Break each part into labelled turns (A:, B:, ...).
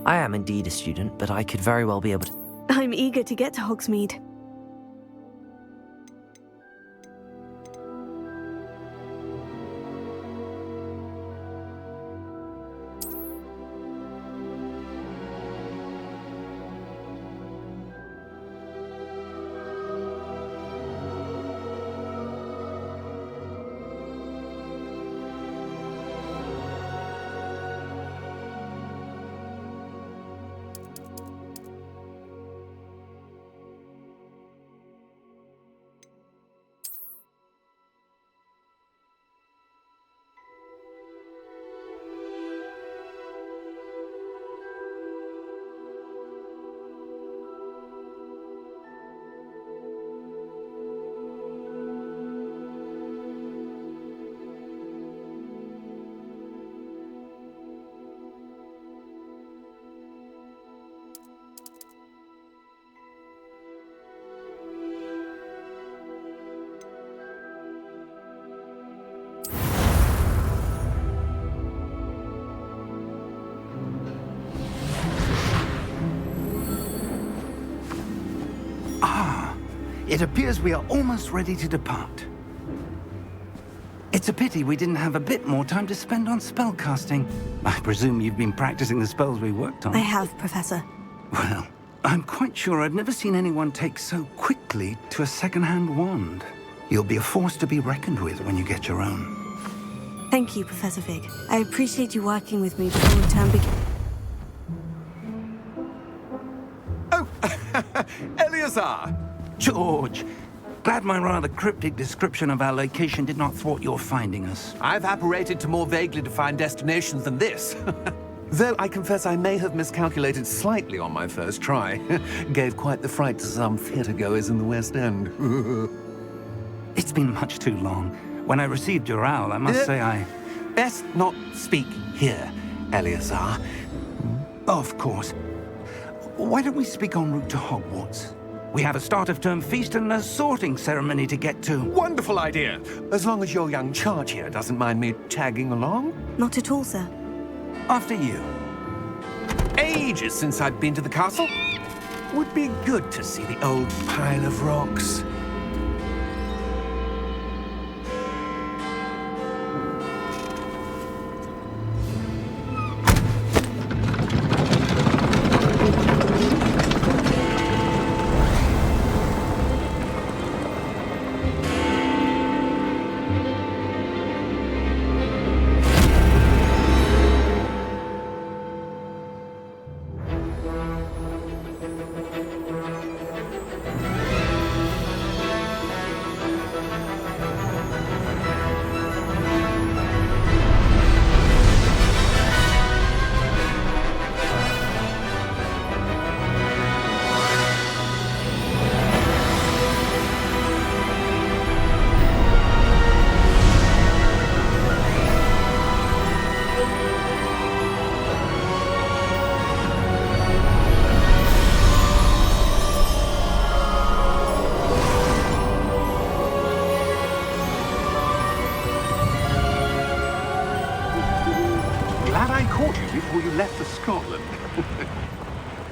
A: I am indeed a student, but I could very well be able to...
B: I'm eager to get to Hogsmeade.
C: It appears we are almost ready to depart. It's a pity we didn't have a bit more time to spend on spellcasting. I presume you've been practicing the spells we worked on.
B: I have, Professor.
C: Well, I'm quite sure I've never seen anyone take so quickly to a second-hand wand. You'll be a force to be reckoned with when you get your own.
B: Thank you, Professor Fig. I appreciate you working with me before the term begins.
D: Oh, Eleazar!
C: George, glad my rather cryptic description of our location did not thwart your finding us.
D: I've apparated to more vaguely defined destinations than this. Though I confess I may have miscalculated slightly on my first try. Gave quite the fright to some theatre-goers in the West End.
C: It's been much too long. When I received your owl, I must say I...
D: Best not speak here, Eleazar.
C: Of course. Why don't we speak en route to Hogwarts? We have a start-of-term feast and a sorting ceremony to get to.
D: Wonderful idea! As long as your young charge here doesn't mind me tagging along.
B: Not at all, sir.
C: After you.
D: Ages since I've been to the castle. Would be good to see the old pile of rocks.
E: Before you left for Scotland.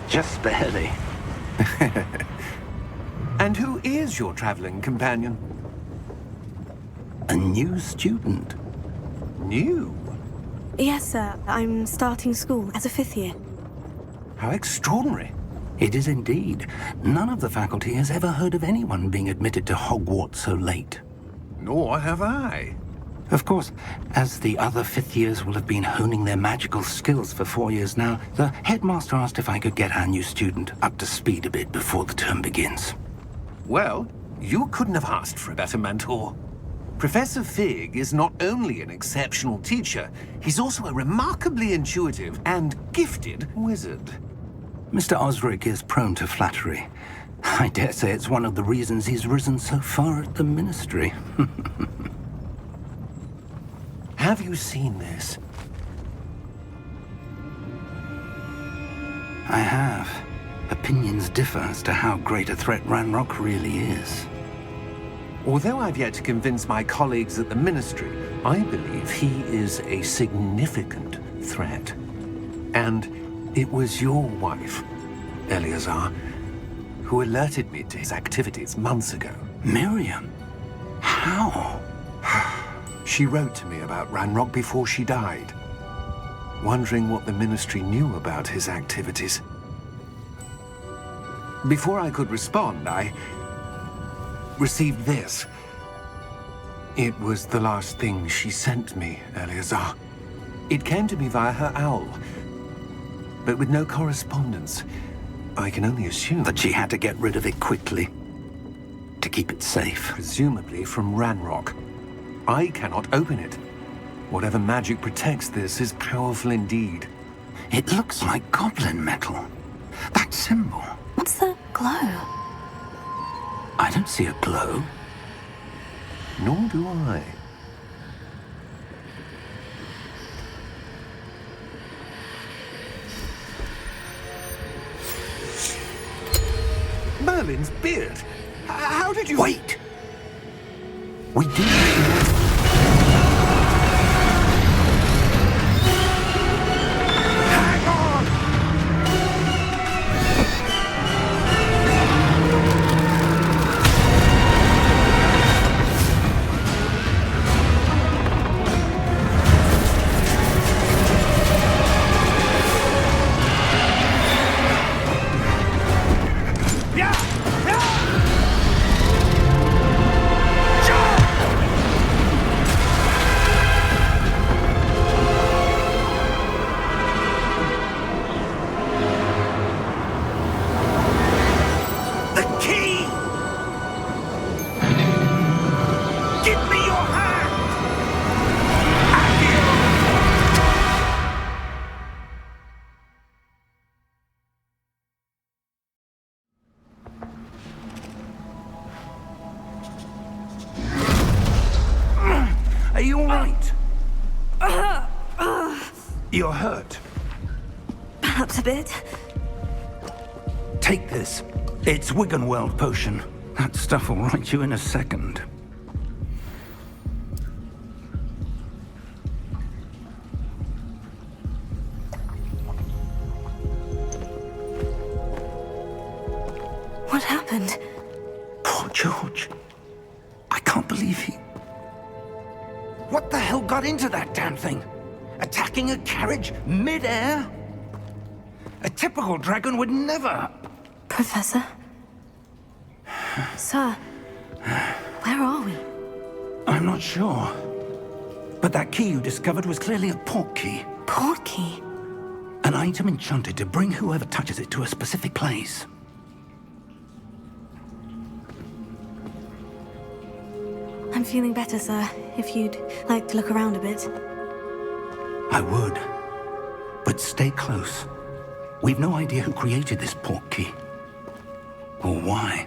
C: Just barely.
D: And who is your traveling companion?
C: A new student.
D: New?
B: Yes, sir. I'm starting school as a 5th year.
D: How extraordinary.
C: It is indeed. None of the faculty has ever heard of anyone being admitted to Hogwarts so late.
D: Nor have I.
C: Of course, as the other 5th years will have been honing their magical skills for 4 years now, the headmaster asked if I could get our new student up to speed a bit before the term begins.
D: Well, you couldn't have asked for a better mentor. Professor Fig is not only an exceptional teacher, he's also a remarkably intuitive and gifted wizard.
C: Mr. Osric is prone to flattery. I dare say it's one of the reasons he's risen so far at the Ministry.
D: Have you seen this?
C: I have. Opinions differ as to how great a threat Ranrock really is.
D: Although I've yet to convince my colleagues at the Ministry, I believe he is a significant threat. And It was your wife, Eleazar, who alerted me to his activities months ago.
C: Miriam? How?
D: She wrote to me about Ranrock before she died, wondering what the Ministry knew about his activities. Before I could respond, I received this. It was the last thing she sent me, Eleazar. It came to me via her owl, but with no correspondence. I can only assume
C: That she had to get rid of it quickly to keep it safe.
D: presumably from Ranrock. I cannot open it. Whatever magic protects this is powerful indeed.
C: It looks like goblin metal. That symbol.
B: What's the glow?
C: I don't see a glow.
D: Nor do I. Merlin's beard. How did you...
C: Wait! We do.
D: Hang on!
C: Are you all right? You're hurt.
B: Perhaps a bit.
C: Take this. It's Wiggenweld potion. That stuff will right you in a second.
B: What happened?
C: Poor George. I can't believe he... What the hell got into that damn thing? Attacking a carriage mid-air? A typical dragon would never...
B: Professor? Sir, where are we?
C: I'm not sure. But that key you discovered was clearly a portkey.
B: Portkey?
C: An item enchanted to bring whoever touches it to a specific place.
B: I'm feeling better, sir. If you'd like to look around a bit.
C: I would. But stay close. We've no idea who created this portkey. Or why.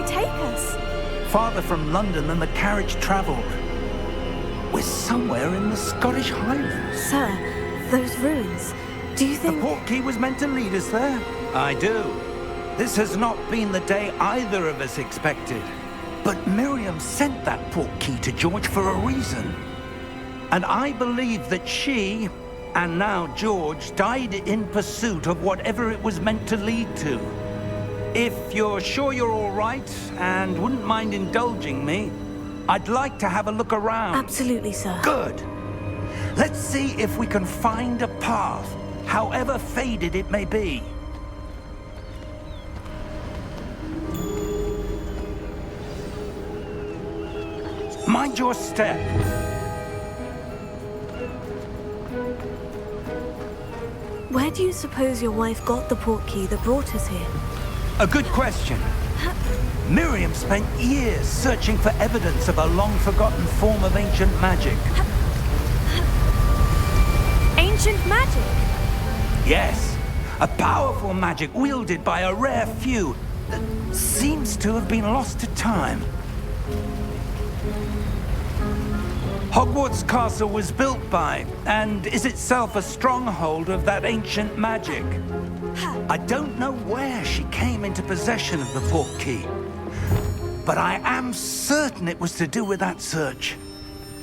B: Take us?
C: Farther from London than the carriage travelled. We're somewhere in the Scottish Highlands.
B: Sir, those ruins. Do you
C: The
B: think...
C: portkey was meant to lead us there? I do. This has not been the day either of us expected. But Miriam sent that portkey to George for a reason. And I believe that she, and now George, died in pursuit of whatever it was meant to lead to. If you're sure you're all right and wouldn't mind indulging me, I'd like to have a look around.
B: Absolutely, sir.
C: Good. Let's see if we can find a path, however faded it may be. Mind your step.
B: Where do you suppose your wife got the portkey that brought us here?
C: A good question. Miriam spent years searching for evidence of a long-forgotten form of ancient magic.
B: Ancient magic?
C: Yes, a powerful magic wielded by a rare few that seems to have been lost to time. Hogwarts Castle was built by, and is itself a stronghold of that ancient magic. I don't know where she came into possession of the Portkey, but I am certain it was to do with that search.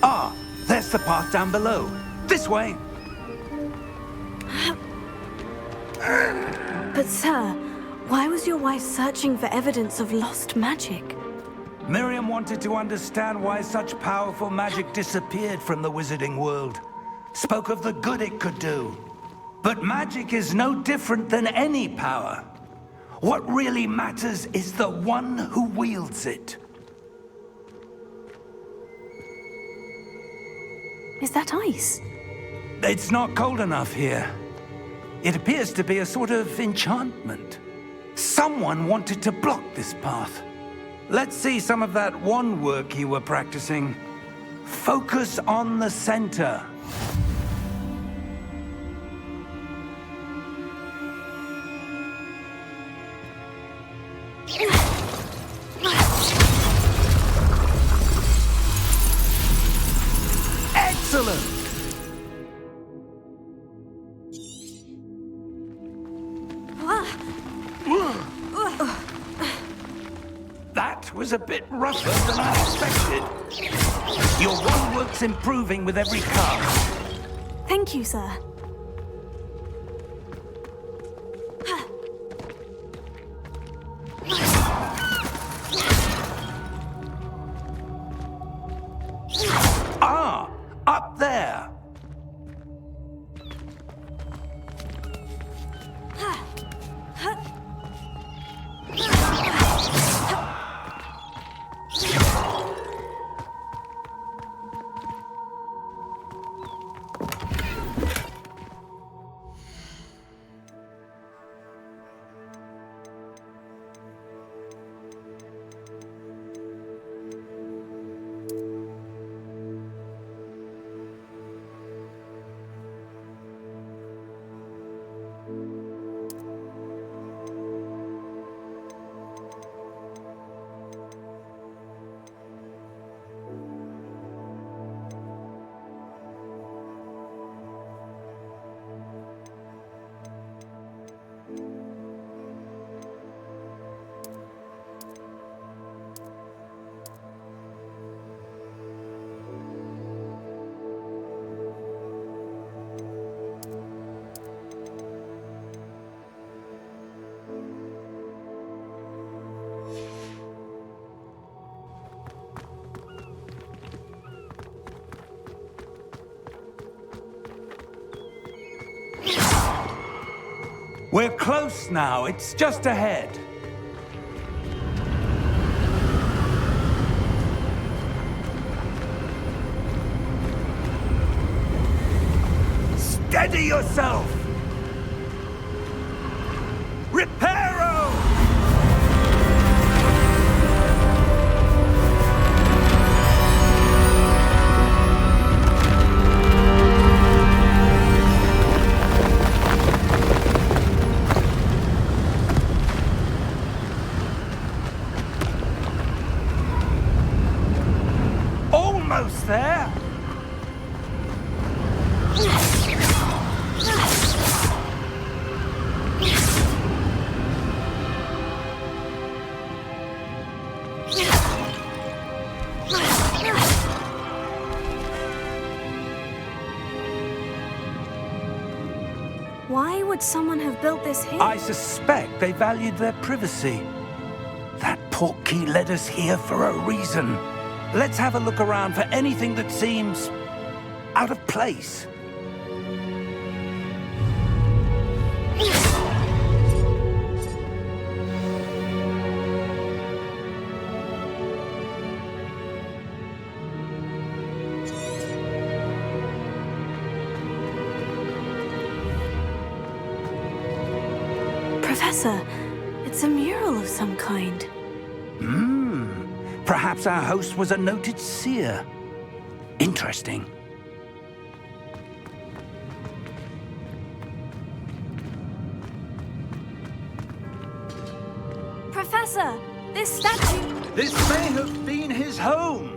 C: Ah, there's the path down below. This way.
B: But sir, why was your wife searching for evidence of lost magic?
C: Miriam wanted to understand why such powerful magic disappeared from the wizarding world. Spoke of the good it could do. But magic is no different than any power. What really matters is the one who wields it.
B: Is that ice?
C: It's not cold enough here. It appears to be a sort of enchantment. Someone wanted to block this path. Let's see some of that wand work you were practicing. Focus on the center. Excellent! That was a bit rougher than I expected. Your wand work's improving with every cast.
B: Thank you, sir.
C: Ah, up there. We're close now. It's just ahead. Steady yourself! Reparo! Almost there!
B: Why would someone have built this here?
C: I suspect they valued their privacy. That Portkey led us here for a reason. Let's have a look around for anything that seems out of place.
B: Professor, it's a mural of some kind.
C: Perhaps our host was a noted seer. Interesting.
B: Professor, this statue...
C: This may have been his home.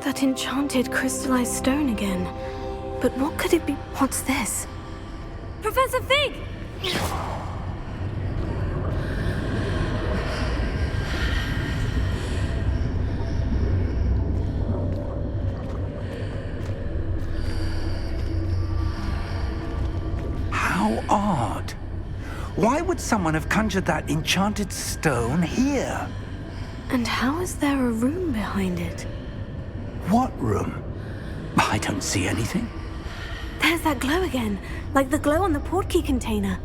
B: That enchanted crystallized stone again. But what could it be? What's this? Professor Fig!
C: How odd. Why would someone have conjured that enchanted stone here?
B: And how is there a room behind it?
C: What room? I don't see anything.
B: There's that glow again, like the glow on the Portkey container.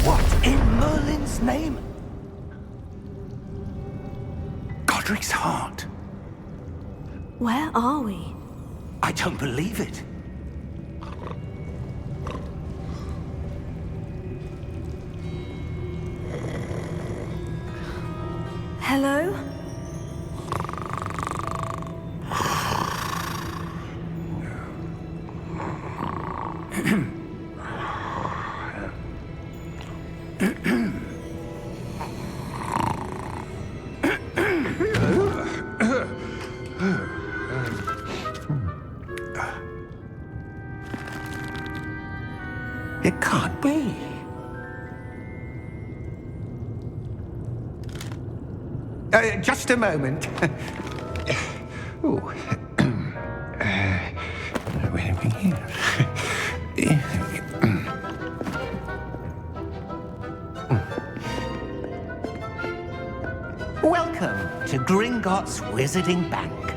C: What in Merlin's name? Godric's heart.
B: Where are we?
C: I don't believe it.
B: Hello?
D: It can't be. Just a moment. Ooh. Where are we here? Welcome to Gringotts Wizarding Bank.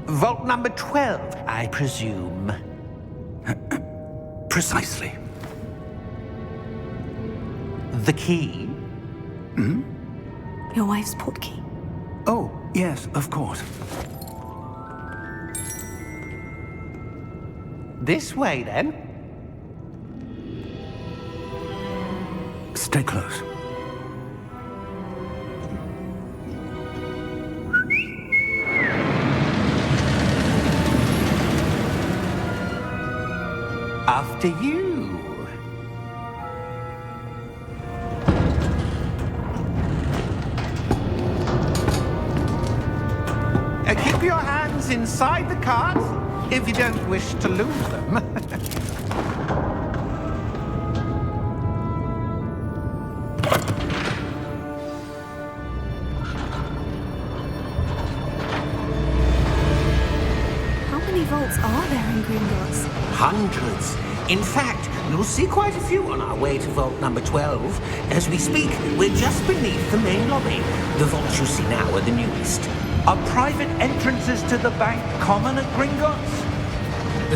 D: Vault number 12, I presume.
C: Precisely.
D: The key?
B: Your wife's Portkey.
C: Oh, yes, of course.
D: This way, then.
C: Stay close.
D: After you. Keep your hands inside the cart if you don't wish to lose them.
B: How many vaults are there in Gringotts?
D: Hundreds. In fact, you'll see quite a few on our way to vault number 12. As we speak, we're just beneath the main lobby. The vaults you see now are the newest.
C: Are private entrances to the bank common at Gringotts?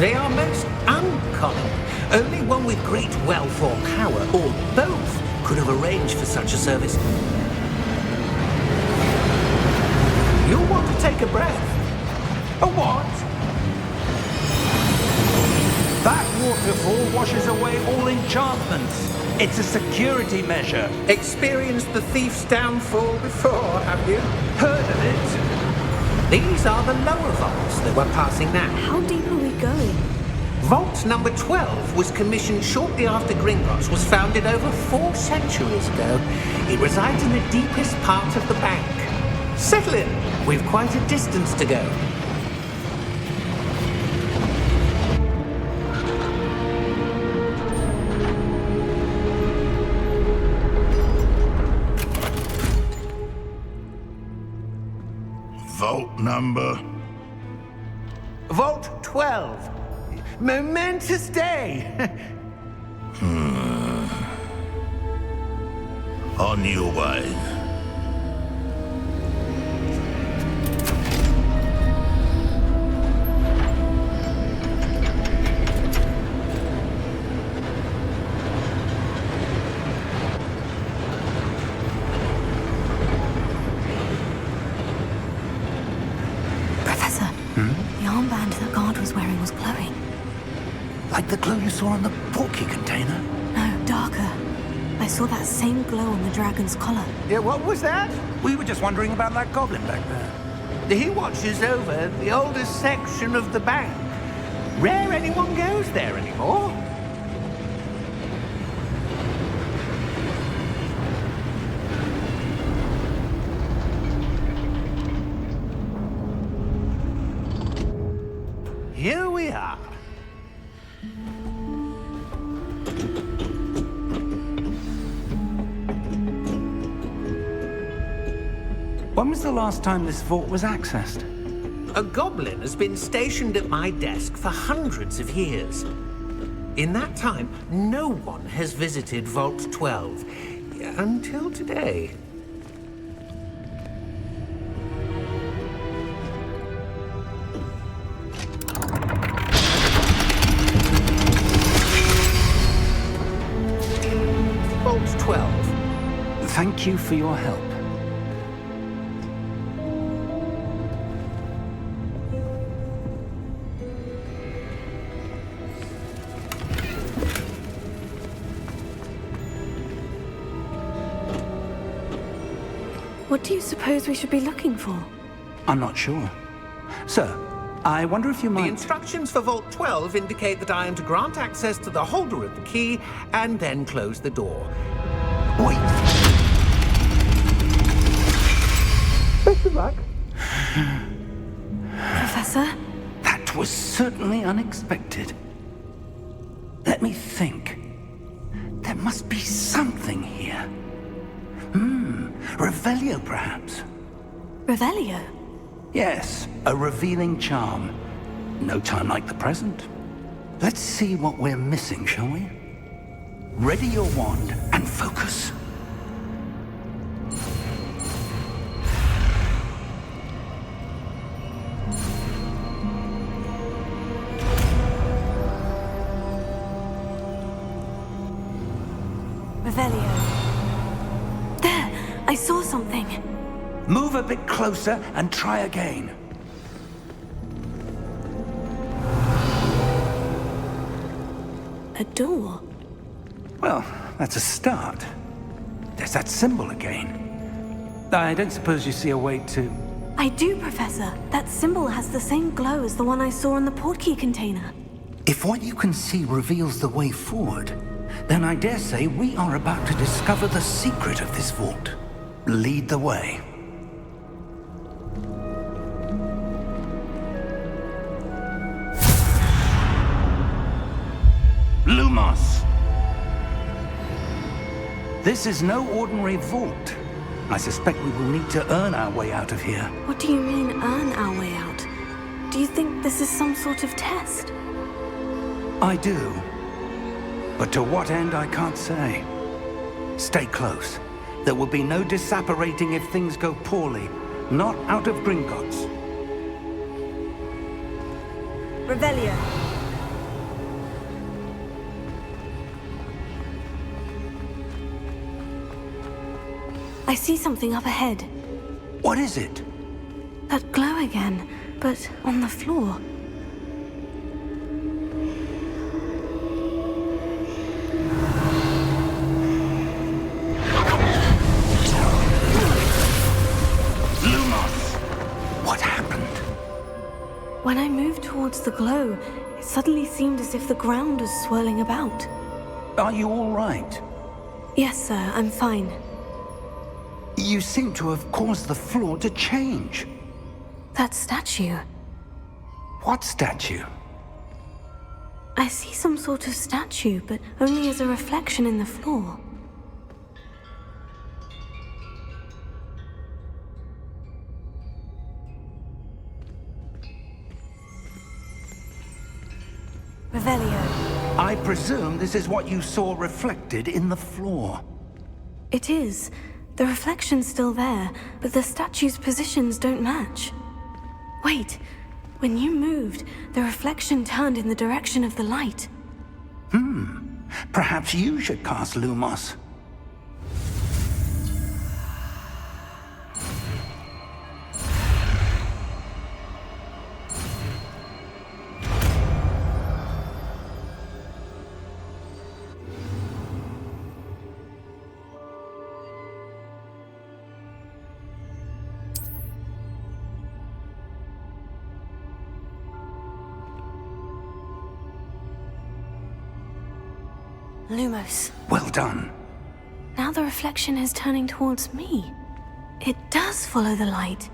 D: They are most uncommon. Only one with great wealth or power, or both, could have arranged for such a service. You'll want to take a breath.
C: A what? That waterfall washes away all enchantments. It's a security measure.
D: Experienced the thief's downfall before, have you?
C: Heard of it?
D: These are the lower vaults that we're passing now.
B: How deep are we going?
D: Vault number 12 was commissioned shortly after Gringotts was founded over 4 centuries ago. It resides in the deepest part of the bank. Settle in. We've quite a distance to go.
E: Vault number?
D: Vault 12. Momentous day.
E: On your way.
B: Professor, the armband that guard was wearing was glowing.
C: Like the glow you saw on the Portkey container?
B: No, darker. I saw that same glow on the dragon's collar.
D: Yeah, what was that?
C: We were just wondering about that goblin back there.
D: He watches over the oldest section of the bank. Rare anyone goes there anymore. Here we are.
C: When was the last time this vault was accessed?
D: A goblin has been stationed at my desk for hundreds of years. In that time, no one has visited Vault 12 until today. Vault 12.
C: Thank you for your help.
B: What do you suppose we should be looking for?
C: I'm not sure. Sir, I wonder if you
D: The
C: might...
D: instructions for Vault 12 indicate that I am to grant access to the holder of the key and then close the door.
C: Wait!
D: Best of luck.
B: Professor?
C: That was certainly unexpected. Let me think. There must be something here. Revelio, perhaps?
B: Revelio?
C: Yes, a revealing charm. No time like the present. Let's see what we're missing, shall we? Ready your wand and focus.
B: Revelio. There! I saw something.
C: Move a bit closer and try again.
B: A door.
C: Well, that's a start. There's that symbol again. I don't suppose you see a way to...
B: I do, Professor. That symbol has the same glow as the one I saw in the Portkey container.
C: If what you can see reveals the way forward, then I dare say we are about to discover the secret of this vault. Lead the way. Lumos! This is no ordinary vault. I suspect we will need to earn our way out of here.
B: What do you mean, earn our way out? Do you think this is some sort of test?
C: I do. But to what end, I can't say. Stay close. There will be no disapparating if things go poorly. Not out of Gringotts.
B: Revelio. I see something up ahead.
C: What is it?
B: That glow again, but on the floor.
C: Lumos! What happened?
B: When I moved towards the glow, it suddenly seemed as if the ground was swirling about.
C: Are you all right?
B: Yes, sir, I'm fine.
C: You seem to have caused the floor to change.
B: That statue.
C: What statue?
B: I see some sort of statue, but only as a reflection in the floor. Revelio.
C: I presume this is what you saw reflected in the floor.
B: It is. The reflection's still there, but the statue's positions don't match. Wait. When you moved, the reflection turned in the direction of the light.
C: Perhaps you should cast Lumos.
B: Lumos.
C: Well done.
B: Now the reflection is turning towards me. It does follow the light.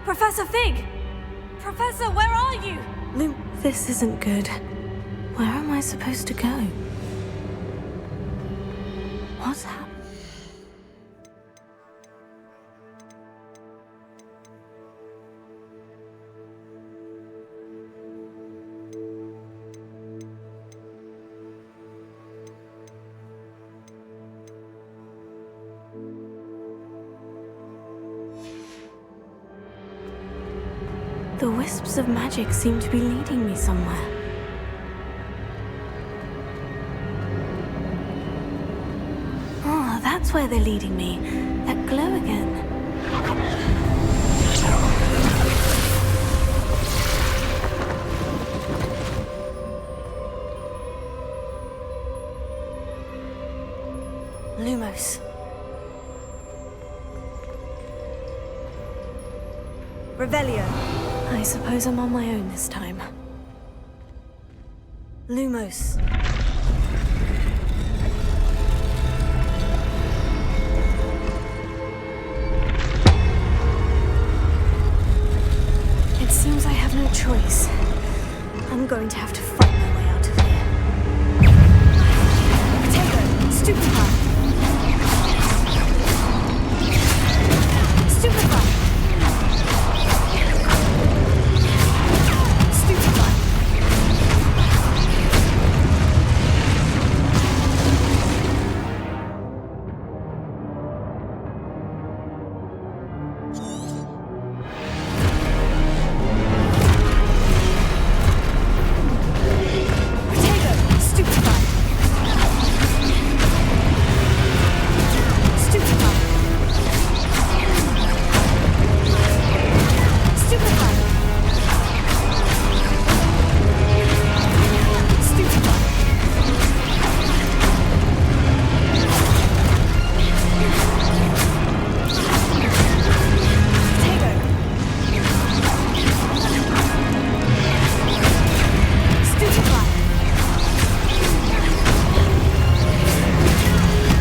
B: Professor Fig! Professor, where are you? This isn't good. Where am I supposed to go? What's happening? The wisps of magic seem to be leading me somewhere. Oh, that's where they're leading me. That glow again. Lumos.
F: Revelio.
B: I suppose I'm on my own this time.
F: Lumos.
B: It seems I have no choice. I'm going to have to fight my way out of here.
F: Potato. Stupefy. Stupefy. Stupefy. Potato. Stupefy. Stupefy. Stupefy. Stupefy. Potato. Stupefy.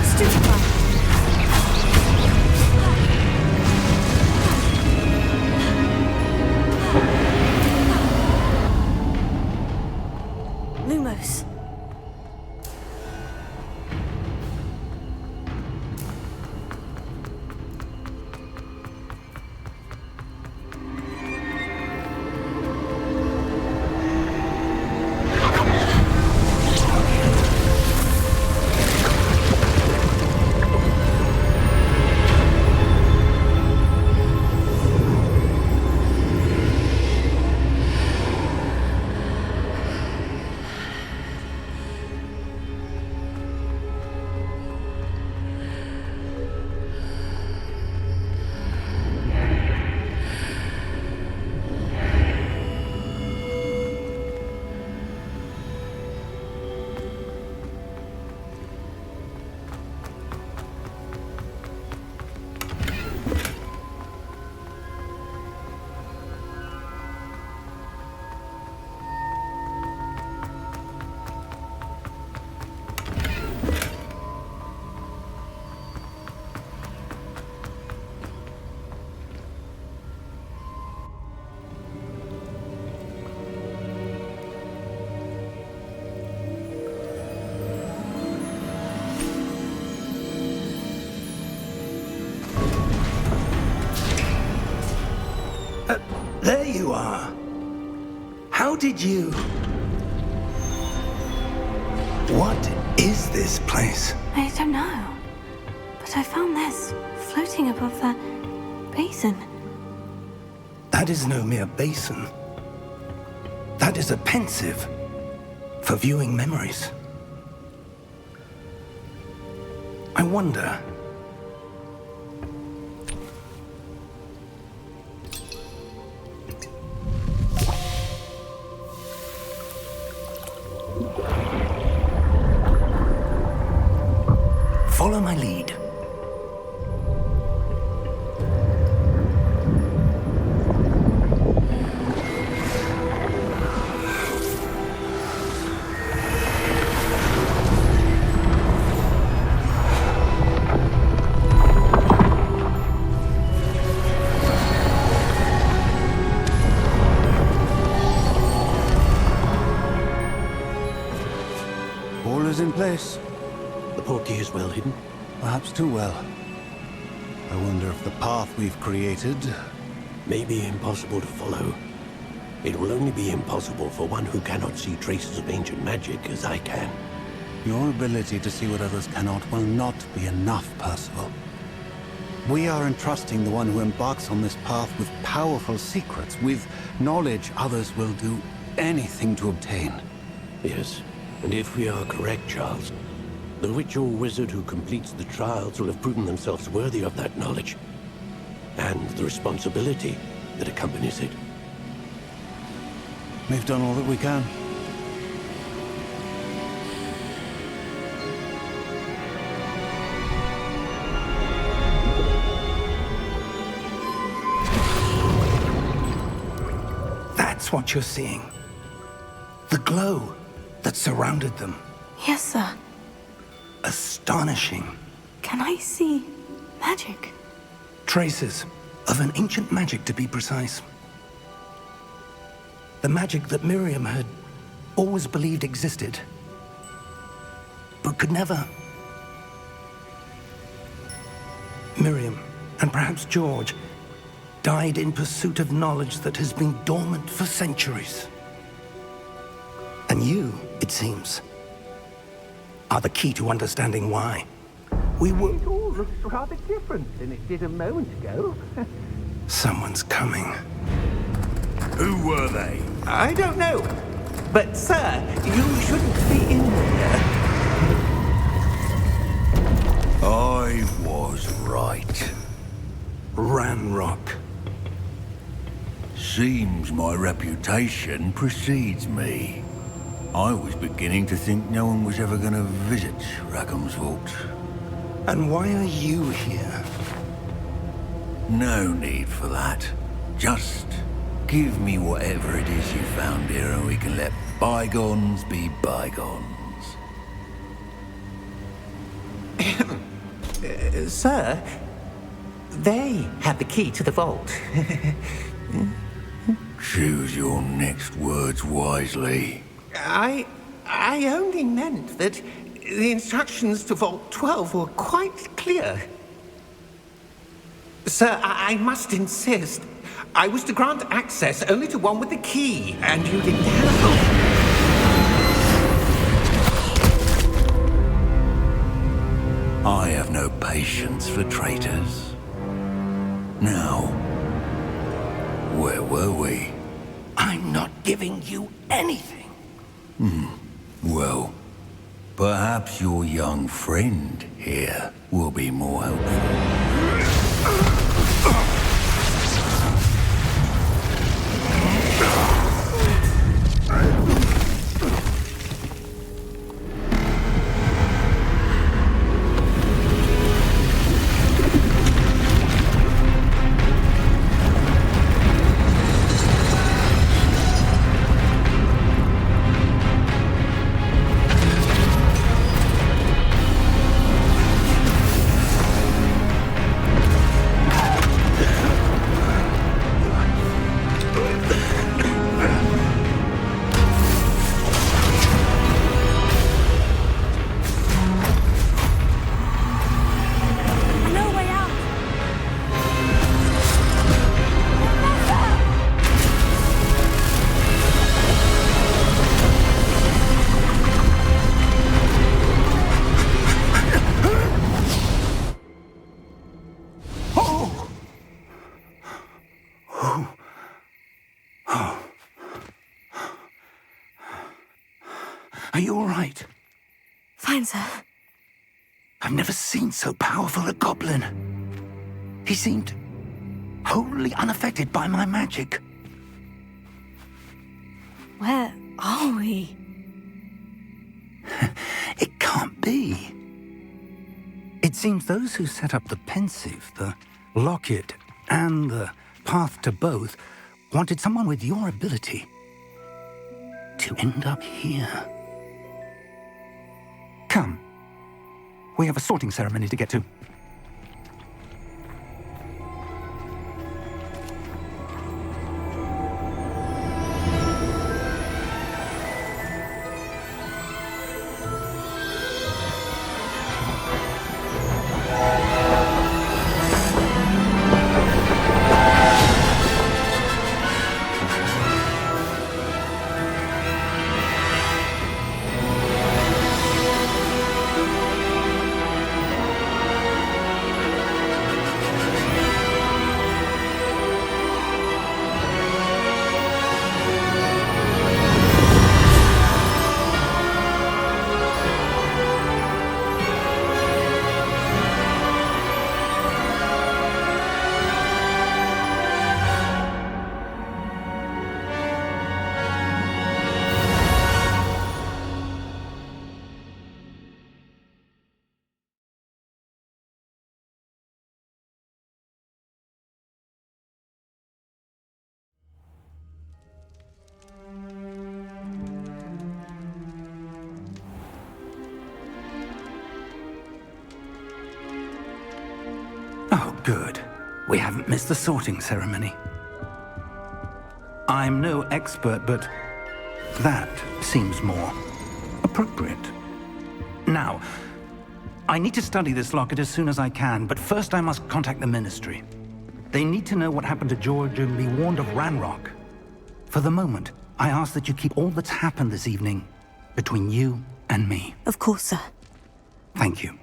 F: Stupefy.
B: Lumos.
C: There you are. How did you... What is this place?
B: I don't know. But I found this floating above that basin.
C: That is no mere basin. That is a pensive for viewing memories. I wonder... Follow my lead.
G: All is in place.
H: The Portkey is well hidden.
G: Perhaps too well. I wonder if the path we've created...
H: May be impossible to follow. It will only be impossible for one who cannot see traces of ancient magic as I can.
G: Your ability to see what others cannot will not be enough, Percival. We are entrusting the one who embarks on this path with powerful secrets, with knowledge others will do anything to obtain.
H: Yes, and if we are correct, Charles, the witch or wizard who completes the trials will have proven themselves worthy of that knowledge, and the responsibility that accompanies it.
G: We've done all that we can.
C: That's what you're seeing. The glow that surrounded them.
B: Yes, sir.
C: Astonishing.
B: Can I see magic?
C: Traces of an ancient magic, to be precise. The magic that Miriam had always believed existed, but could never. Miriam, and perhaps George, died in pursuit of knowledge that has been dormant for centuries. And you, it seems, are the key to understanding why. We were...
I: It all looks rather different than it did a moment ago.
C: Someone's coming.
E: Who were they?
I: I don't know. But, sir, you shouldn't be in here.
E: I was right.
C: Ranrock.
E: Seems my reputation precedes me. I was beginning to think no one was ever going to visit Rackham's vault.
C: And why are you here?
E: No need for that. Just give me whatever it is you found here and we can let bygones be bygones.
I: Sir, they have the key to the vault.
E: Choose your next words wisely.
I: I only meant that the instructions to Vault 12 were quite clear. Sir, I must insist. I was to grant access only to one with the key, and you didn't have.
E: I have no patience for traitors. Now, where were we?
C: I'm not giving you anything.
E: Well, perhaps your young friend here will be more helpful.
F: No way out.
C: Are you all right?
B: Fine, sir.
C: I've never seen so powerful a goblin. He seemed wholly unaffected by my magic.
B: Where are we?
C: It can't be. It seems those who set up the pensive, the locket, and the path to both wanted someone with your ability to end up here. Come. We have a sorting ceremony to get to. Good. We haven't missed the sorting ceremony. I'm no expert, but that seems more appropriate. Now, I need to study this locket as soon as I can, but first I must contact the Ministry. They need to know what happened to George and be warned of Ranrock. For the moment, I ask that you keep all that's happened this evening between you and me.
B: Of course, sir.
C: Thank you.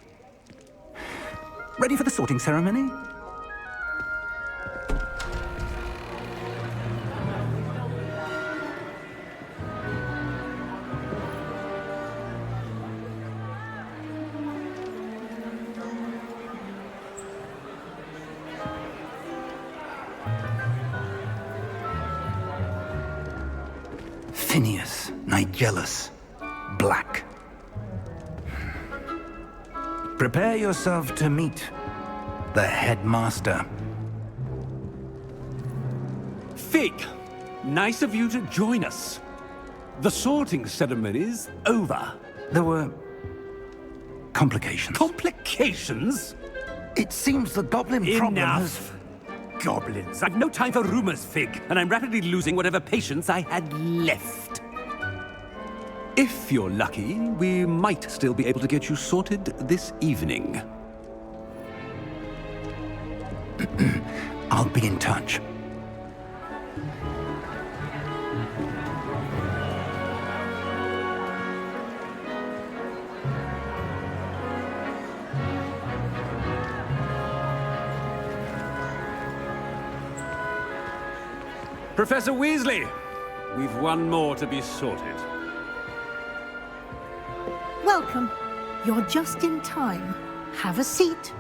C: Ready for the sorting ceremony? Phineas, Nigellus, Black. Prepare yourself to meet the headmaster.
J: Fig, nice of you to join us. The sorting ceremony's over.
C: There were complications.
J: Complications?
C: It seems the goblin problem has...
J: Enough! Goblins. I've no time for rumors, Fig, and I'm rapidly losing whatever patience I had left. If you're lucky, we might still be able to get you sorted this evening.
C: I'll be in touch.
J: Professor Weasley, we've one more to be sorted.
K: Welcome. You're just in time. Have a seat.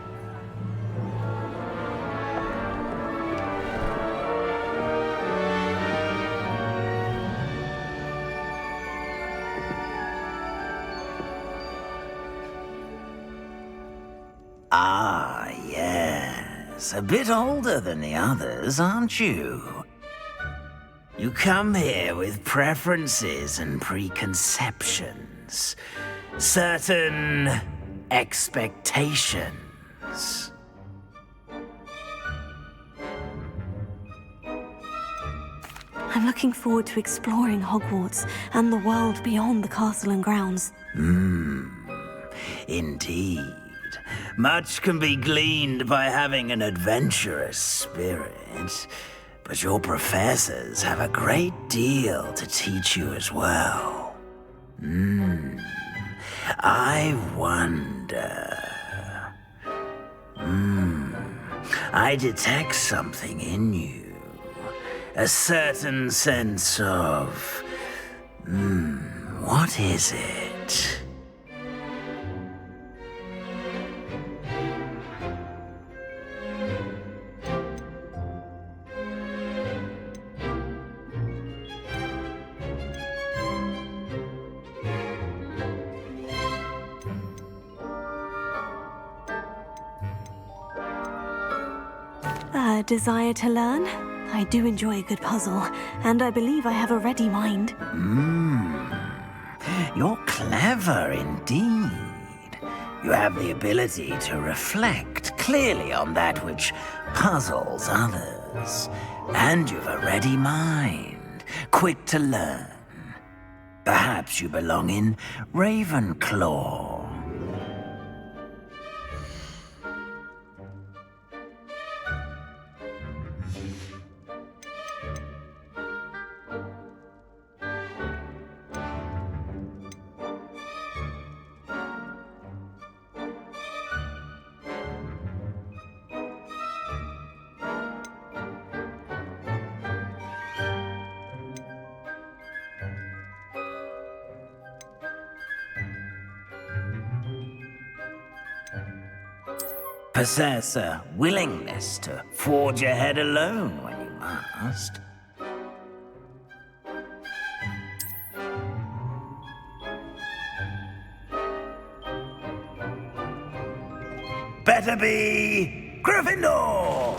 A: Ah, yes. A bit older than the others, aren't you? You come here with preferences and preconceptions. Certain expectations.
B: I'm looking forward to exploring Hogwarts and the world beyond the castle and grounds.
A: Indeed. Much can be gleaned by having an adventurous spirit, but your professors have a great deal to teach you as well. I wonder... I detect something in you. A certain sense of... what is it?
B: A desire to learn? I do enjoy a good puzzle, and I believe I have a ready mind.
A: You're clever indeed. You have the ability to reflect clearly on that which puzzles others. And you've a ready mind, quick to learn. Perhaps you belong in Ravenclaw. Possess a willingness to forge ahead alone when you must. Better be Gryffindor!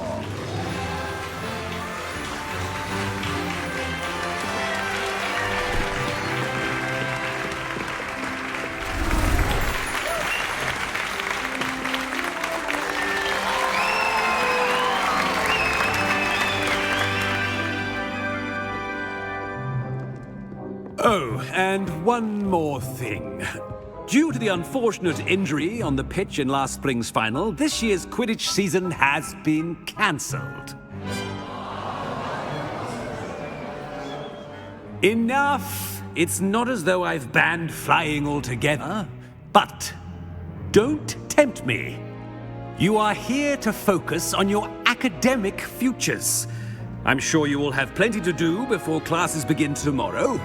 J: Oh, and one more thing. Due to the unfortunate injury on the pitch in last spring's final, this year's Quidditch season has been cancelled. Enough! It's not as though I've banned flying altogether, but don't tempt me. You are here to focus on your academic futures. I'm sure you will have plenty to do before classes begin tomorrow.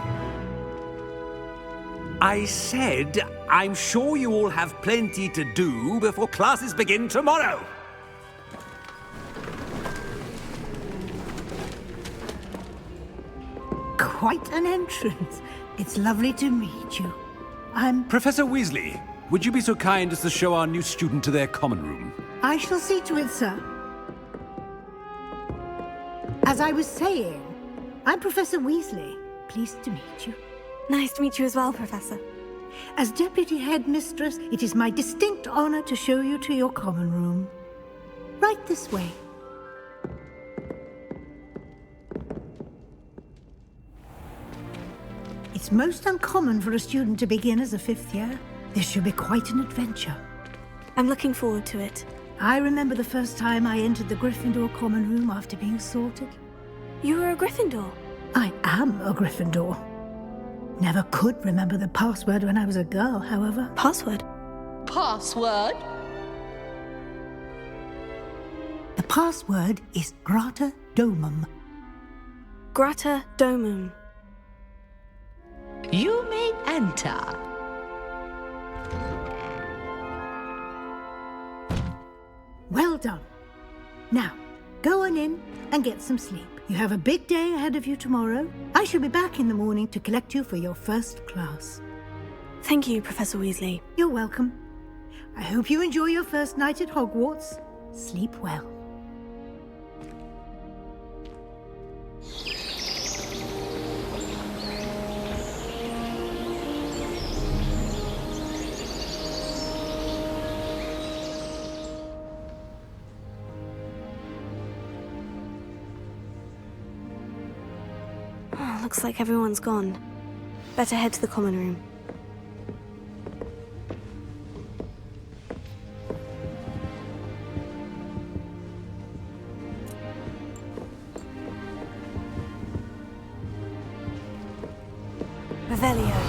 J: I said, I'm sure you all have plenty to do before classes begin tomorrow.
K: Quite an entrance. It's lovely to meet you. I'm...
J: Professor Weasley, would you be so kind as to show our new student to their common room?
K: I shall see to it, sir. As I was saying, I'm Professor Weasley. Pleased to meet you.
B: Nice to meet you as well, Professor.
K: As Deputy Headmistress, it is my distinct honor to show you to your common room. Right this way. It's most uncommon for a student to begin as a fifth year. This should be quite an adventure.
B: I'm looking forward to it.
K: I remember the first time I entered the Gryffindor common room after being sorted.
B: You were a Gryffindor?
K: I am a Gryffindor. Never could remember the password when I was a girl, however.
B: Password?
F: Password?
K: The password is Grata Domum.
B: Grata Domum.
F: You may enter.
K: Well done. Now, go on in and get some sleep. You have a big day ahead of you tomorrow. I shall be back in the morning to collect you for your first class.
B: Thank you, Professor Weasley.
K: You're welcome. I hope you enjoy your first night at Hogwarts. Sleep well.
B: Looks like everyone's gone. Better head to the common room. Revelio.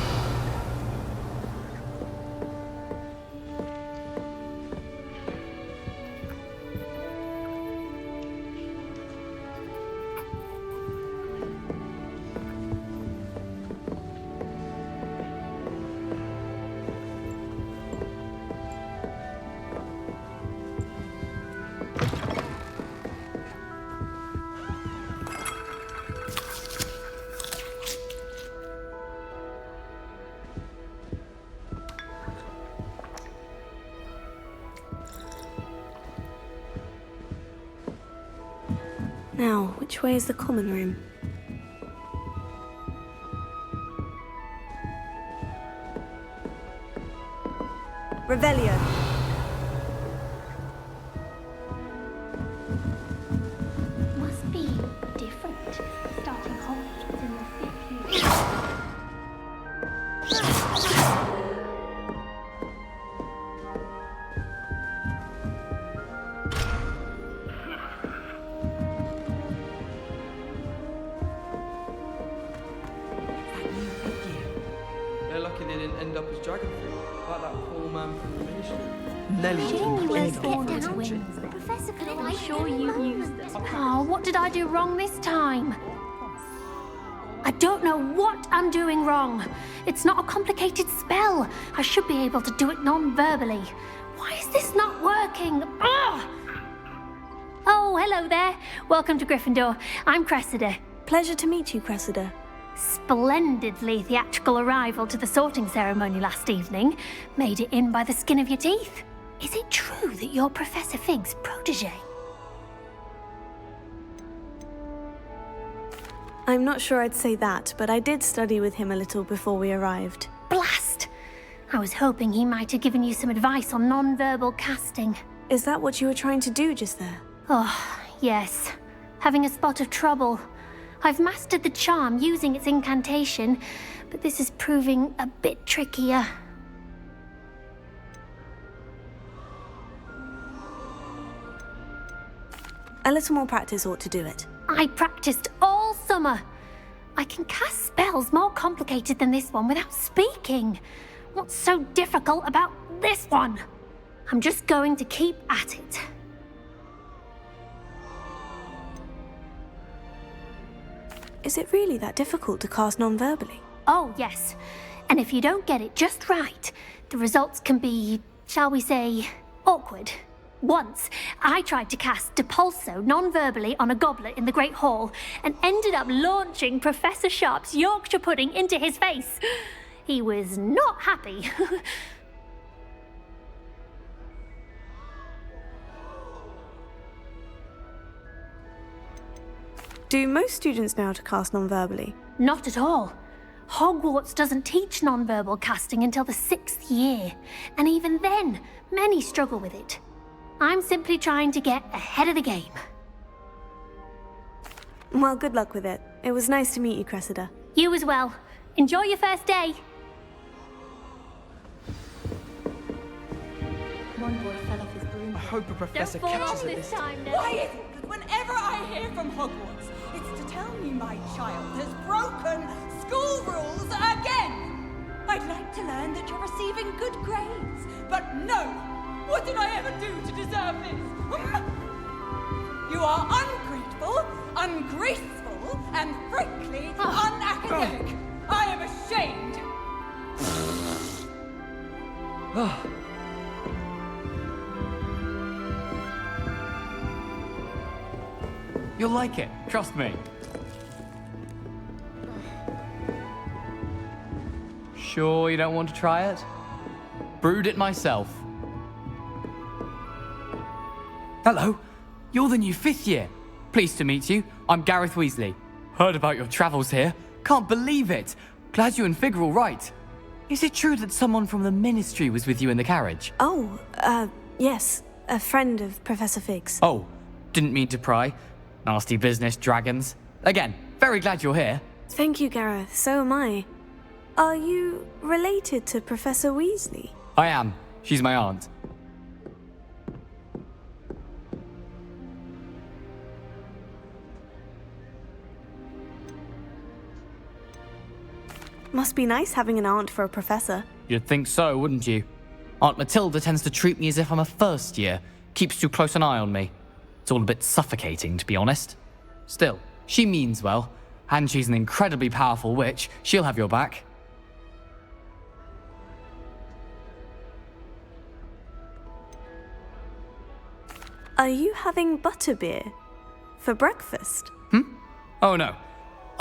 B: Now, which way is the common room? Revelio.
L: Must be different, starting Hogwarts in the 5th year.
M: They're lucky they didn't end up as dragon fruit, like that poor man from the mission. Nelly didn't.
L: Professor, can I sure you used them? Oh, what did I do wrong this time? I don't know what I'm doing wrong. It's not a complicated spell. I should be able to do it non-verbally. Why is this not working? Ugh! Oh, hello there. Welcome to Gryffindor. I'm Cressida.
B: Pleasure to meet you, Cressida.
L: Splendidly theatrical arrival to the sorting ceremony last evening. Made it in by the skin of your teeth. Is it true that you're Professor Fig's protege?
B: I'm not sure I'd say that, but I did study with him a little before we arrived.
L: Blast! I was hoping he might have given you some advice on non-verbal casting.
B: Is that what you were trying to do just there?
L: Oh, yes. Having a spot of trouble. I've mastered the charm using its incantation, but this is proving a bit trickier.
B: A little more practice ought to do it.
L: I practiced all summer. I can cast spells more complicated than this one without speaking. What's so difficult about this one? I'm just going to keep at it.
B: Is it really that difficult to cast non-verbally?
L: Oh, yes. And if you don't get it just right, the results can be, shall we say, awkward. Once, I tried to cast Depulso non-verbally on a goblet in the Great Hall and ended up launching Professor Sharp's Yorkshire pudding into his face. He was not happy.
B: Do most students know how to cast non-verbally?
L: Not at all. Hogwarts doesn't teach non-verbal casting until the 6th year, and even then, many struggle with it. I'm simply trying to get ahead of the game.
B: Well, good luck with it. It was nice to meet you, Cressida.
L: You as well. Enjoy your first day.
M: One boy fell off his broom. I hope a professor
L: Don't fall
M: catches
L: off
M: it
L: this
M: this
L: time,
M: time.
L: Nelly.
N: Why is it that whenever I hear from Hogwarts, it's to tell me my child has broken school rules again? I'd like to learn that you're receiving good grades, but no! What did I ever do to deserve this? You are ungrateful, ungraceful, and frankly unacademic. I am ashamed.
O: You'll like it, trust me. Sure you don't want to try it? Brewed it myself. Hello, you're the new 5th year. Pleased to meet you. I'm Gareth Weasley. Heard about your travels here. Can't believe it. Glad you and Fig are all right. Is it true that someone from the Ministry was with you in the carriage?
B: Oh, yes. A friend of Professor Fig's.
O: Oh, didn't mean to pry. Nasty business, dragons. Again, very glad you're here.
B: Thank you, Gareth. So am I. Are you related to Professor Weasley?
O: I am. She's my aunt.
B: Must be nice having an aunt for a professor.
O: You'd think so, wouldn't you? Aunt Matilda tends to treat me as if I'm a first year. Keeps too close an eye on me. It's all a bit suffocating, to be honest. Still, she means well. And she's an incredibly powerful witch. She'll have your back.
B: Are you having butterbeer for breakfast?
O: Oh no.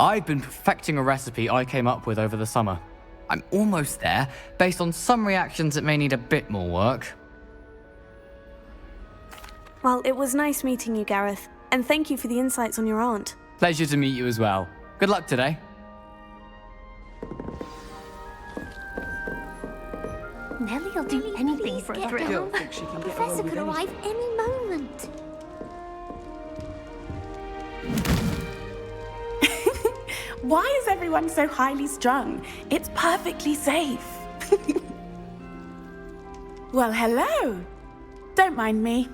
O: I've been perfecting a recipe I came up with over the summer. I'm almost there, based on some reactions that may need a bit more work.
B: Well, it was nice meeting you, Gareth, and thank you for the insights on your aunt.
O: Pleasure to meet you as well. Good luck today.
L: Nelly'll do anything for a thrill.
M: Don't think she can get away
L: Professor
M: with
L: could
M: anything.
L: arrive any moment.
P: Why is everyone so highly strung? It's perfectly safe. Well, hello. Don't mind me.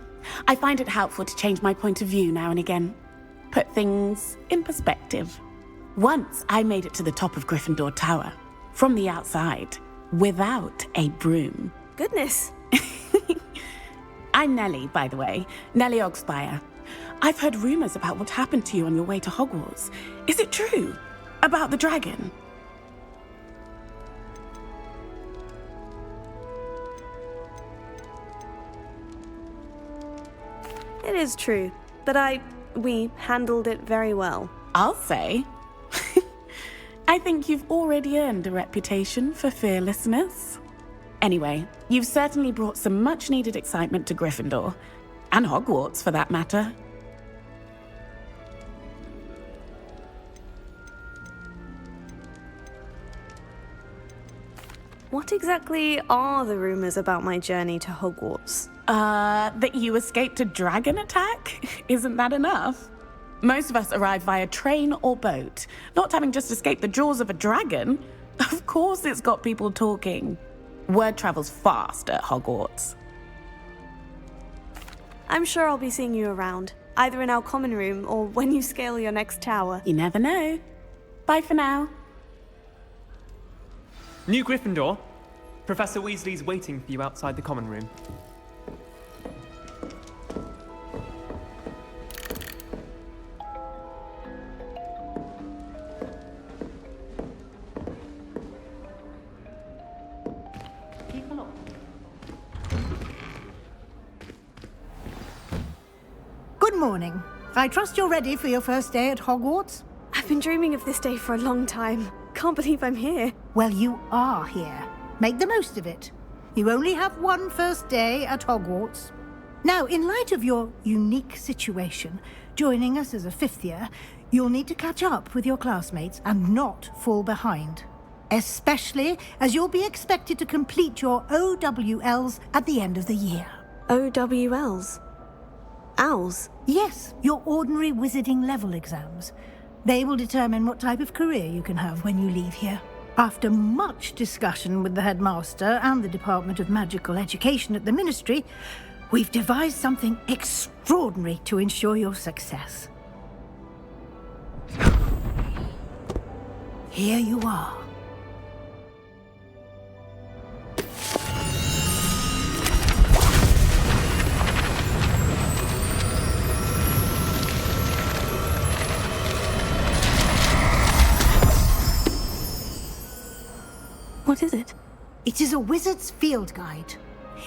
P: I find it helpful to change my point of view now and again. Put things in perspective. Once I made it to the top of Gryffindor Tower, from the outside, without a broom.
B: Goodness.
P: I'm Nellie, by the way. Nellie Ogspire. I've heard rumors about what happened to you on your way to Hogwarts. Is it true? About the dragon?
B: It is true, but we handled it very well.
P: I'll say. I think you've already earned a reputation for fearlessness. Anyway, you've certainly brought some much-needed excitement to Gryffindor. And Hogwarts, for that matter.
B: What exactly are the rumors about my journey to Hogwarts?
P: That you escaped a dragon attack? Isn't that enough? Most of us arrive via train or boat, not having just escaped the jaws of a dragon. Of course it's got people talking. Word travels fast at Hogwarts.
B: I'm sure I'll be seeing you around, either in our common room or when you scale your next tower.
P: You never know. Bye for now.
Q: New Gryffindor. Professor Weasley's waiting for you outside the common room.
K: Good morning. I trust you're ready for your first day at Hogwarts?
B: I've been dreaming of this day for a long time. Can't believe I'm here.
K: Well, you are here. Make the most of it. You only have one first day at Hogwarts. Now, in light of your unique situation, joining us as a fifth year, you'll need to catch up with your classmates and not fall behind. Especially as you'll be expected to complete your OWLs at the end of the year.
B: OWLs? Owls?
K: Yes, your ordinary wizarding level exams. They will determine what type of career you can have when you leave here. After much discussion with the headmaster and the Department of Magical Education at the Ministry, we've devised something extraordinary to ensure your success. Here you are.
B: What is it?
K: It is a wizard's field guide.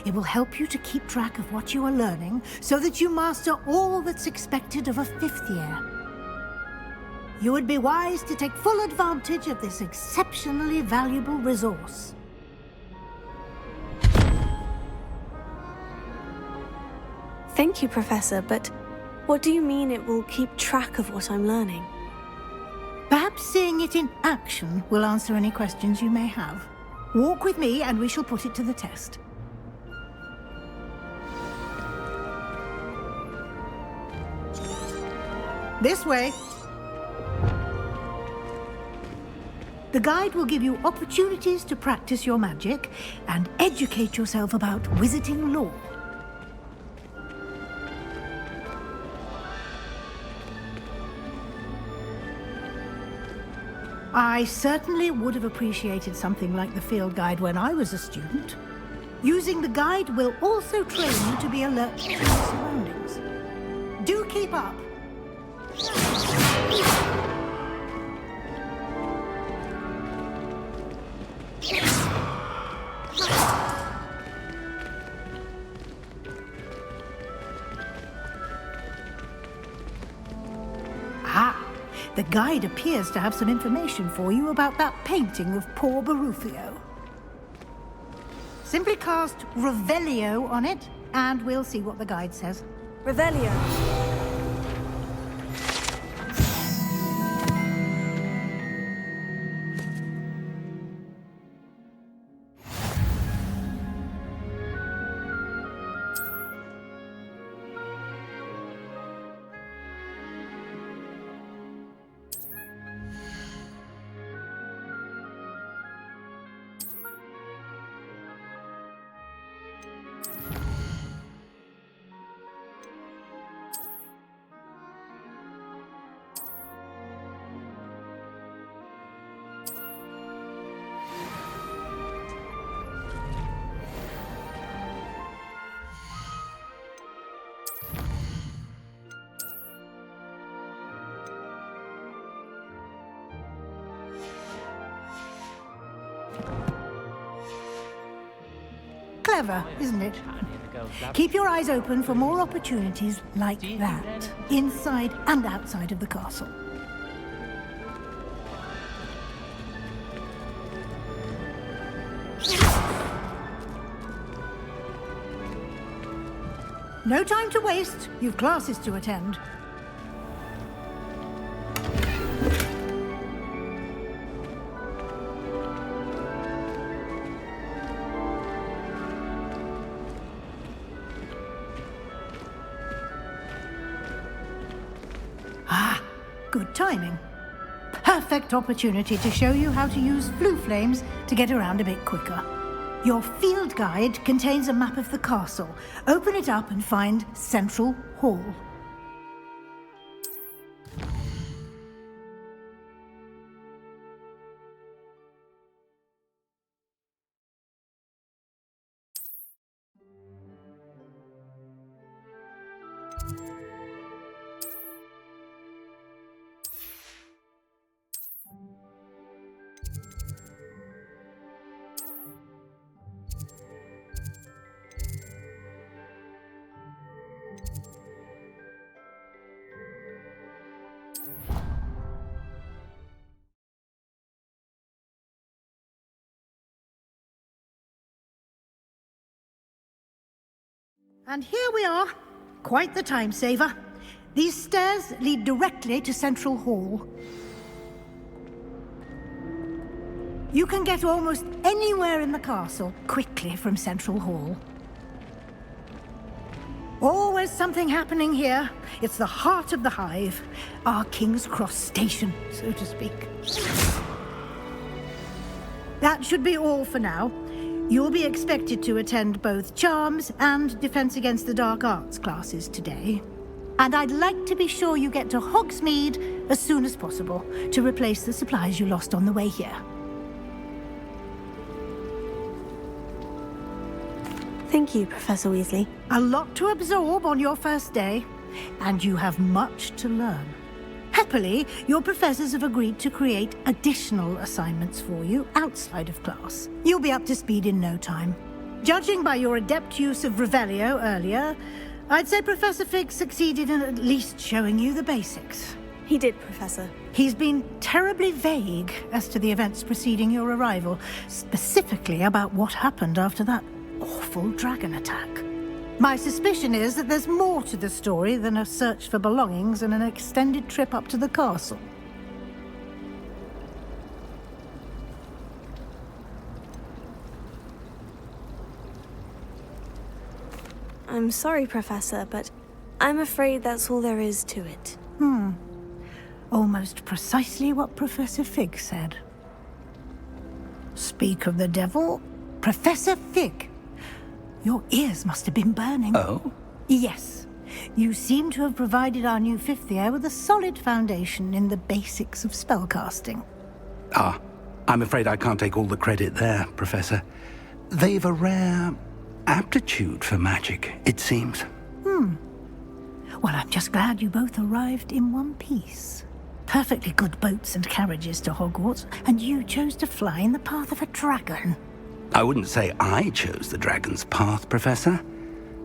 K: It will help you to keep track of what you are learning so that you master all that's expected of a fifth year. You would be wise to take full advantage of this exceptionally valuable resource.
B: Thank you, Professor, but what do you mean it will keep track of what I'm learning?
K: Perhaps seeing it in action will answer any questions you may have. Walk with me and we shall put it to the test. This way. The guide will give you opportunities to practice your magic and educate yourself about wizarding lore. I certainly would have appreciated something like the field guide when I was a student. Using the guide will also train you to be alert to your surroundings. Do keep up. The guide appears to have some information for you about that painting of poor Barufio. Simply cast Revelio on it, and we'll see what the guide says.
B: Revelio.
K: Clever, isn't it? Keep your eyes open for more opportunities like that, inside and outside of the castle. No time to waste. You've classes to attend. Good timing. Perfect opportunity to show you how to use flue flames to get around a bit quicker. Your field guide contains a map of the castle. Open it up and find Central Hall. And here we are. Quite the time saver. These stairs lead directly to Central Hall. You can get almost anywhere in the castle quickly from Central Hall. Always something happening here. It's the heart of the hive. Our King's Cross station, so to speak. That should be all for now. You'll be expected to attend both Charms and Defense Against the Dark Arts classes today. And I'd like to be sure you get to Hogsmeade as soon as possible to replace the supplies you lost on the way here.
B: Thank you, Professor Weasley.
K: A lot to absorb on your first day, and you have much to learn. Happily, your professors have agreed to create additional assignments for you outside of class. You'll be up to speed in no time. Judging by your adept use of Revelio earlier, I'd say Professor Fig succeeded in at least showing you the basics.
B: He did, Professor.
K: He's been terribly vague as to the events preceding your arrival, specifically about what happened after that awful dragon attack. My suspicion is that there's more to the story than a search for belongings and an extended trip up to the castle.
B: I'm sorry, Professor, but I'm afraid that's all there is to it.
K: Almost precisely what Professor Fig said. Speak of the devil, Professor Fig. Your ears must have been burning.
C: Oh?
K: Yes. You seem to have provided our new fifth year with a solid foundation in the basics of spellcasting.
C: Ah, I'm afraid I can't take all the credit there, Professor. They've a rare aptitude for magic, it seems.
K: Well, I'm just glad you both arrived in one piece. Perfectly good boats and carriages to Hogwarts, and you chose to fly in the path of a dragon.
C: I wouldn't say I chose the dragon's path, Professor.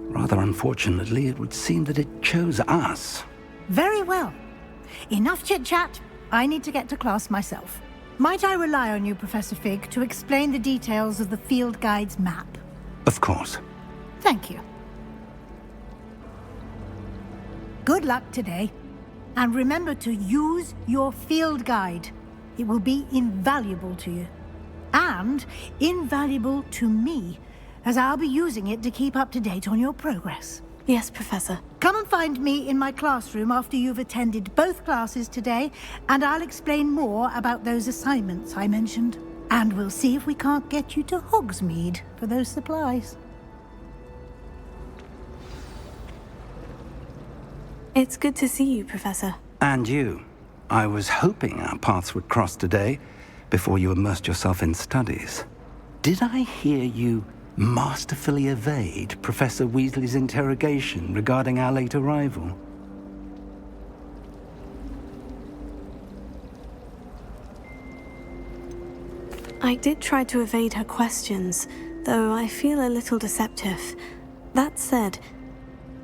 C: Rather unfortunately, it would seem that it chose us.
K: Very well. Enough chit-chat. I need to get to class myself. Might I rely on you, Professor Fig, to explain the details of the field guide's map?
C: Of course.
K: Thank you. Good luck today. And remember to use your field guide. It will be invaluable to you. And invaluable to me, as I'll be using it to keep up to date on your progress.
B: Yes, Professor.
K: Come and find me in my classroom after you've attended both classes today, and I'll explain more about those assignments I mentioned. And we'll see if we can't get you to Hogsmeade for those supplies.
B: It's good to see you, Professor.
C: And you. I was hoping our paths would cross today, before you immersed yourself in studies. Did I hear you masterfully evade Professor Weasley's interrogation regarding our late arrival?
B: I did try to evade her questions, though I feel a little deceptive. That said,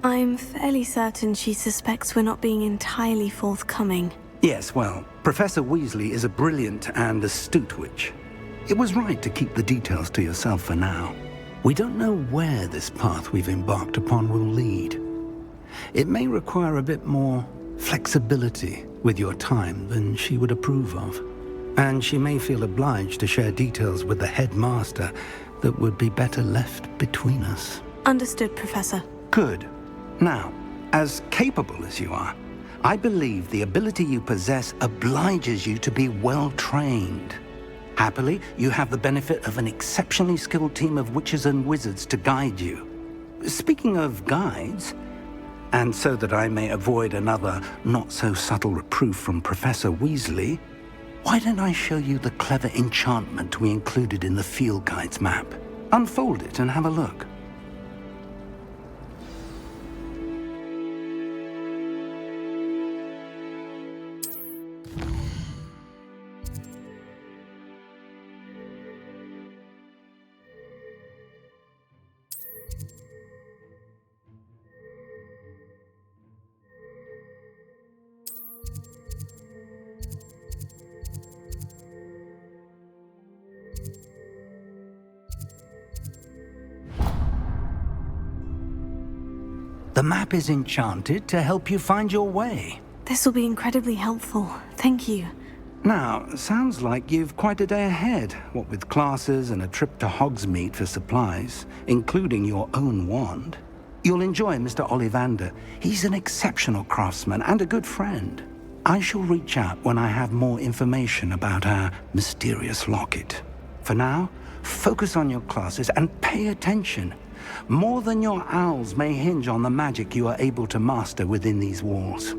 B: I'm fairly certain she suspects we're not being entirely forthcoming.
C: Yes, well, Professor Weasley is a brilliant and astute witch. It was right to keep the details to yourself for now. We don't know where this path we've embarked upon will lead. It may require a bit more flexibility with your time than she would approve of. And she may feel obliged to share details with the headmaster that would be better left between us.
B: Understood, Professor.
C: Good. Now, as capable as you are, I believe the ability you possess obliges you to be well-trained. Happily, you have the benefit of an exceptionally skilled team of witches and wizards to guide you. Speaking of guides, and so that I may avoid another not-so-subtle reproof from Professor Weasley, why don't I show you the clever enchantment we included in the field guide's map? Unfold it and have a look. The map is enchanted to help you find your way.
B: This will be incredibly helpful. Thank you.
C: Now, sounds like you've quite a day ahead, what with classes and a trip to Hogsmeade for supplies, including your own wand. You'll enjoy Mr. Ollivander. He's an exceptional craftsman and a good friend. I shall reach out when I have more information about our mysterious locket. For now, focus on your classes and pay attention. More than your owls may hinge on the magic you are able to master within these walls.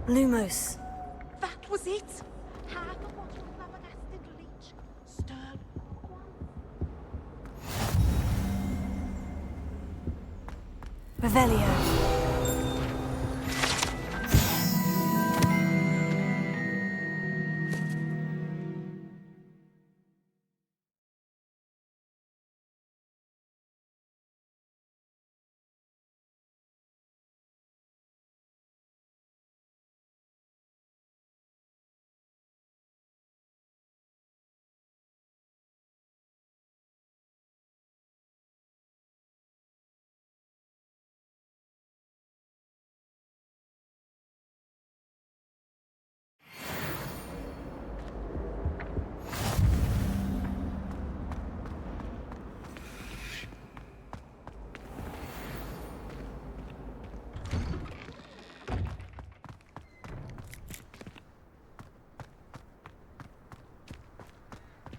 B: Lumos.
R: That was it. Half a bottle of flabbergasted leech. Stirred
B: Revelio.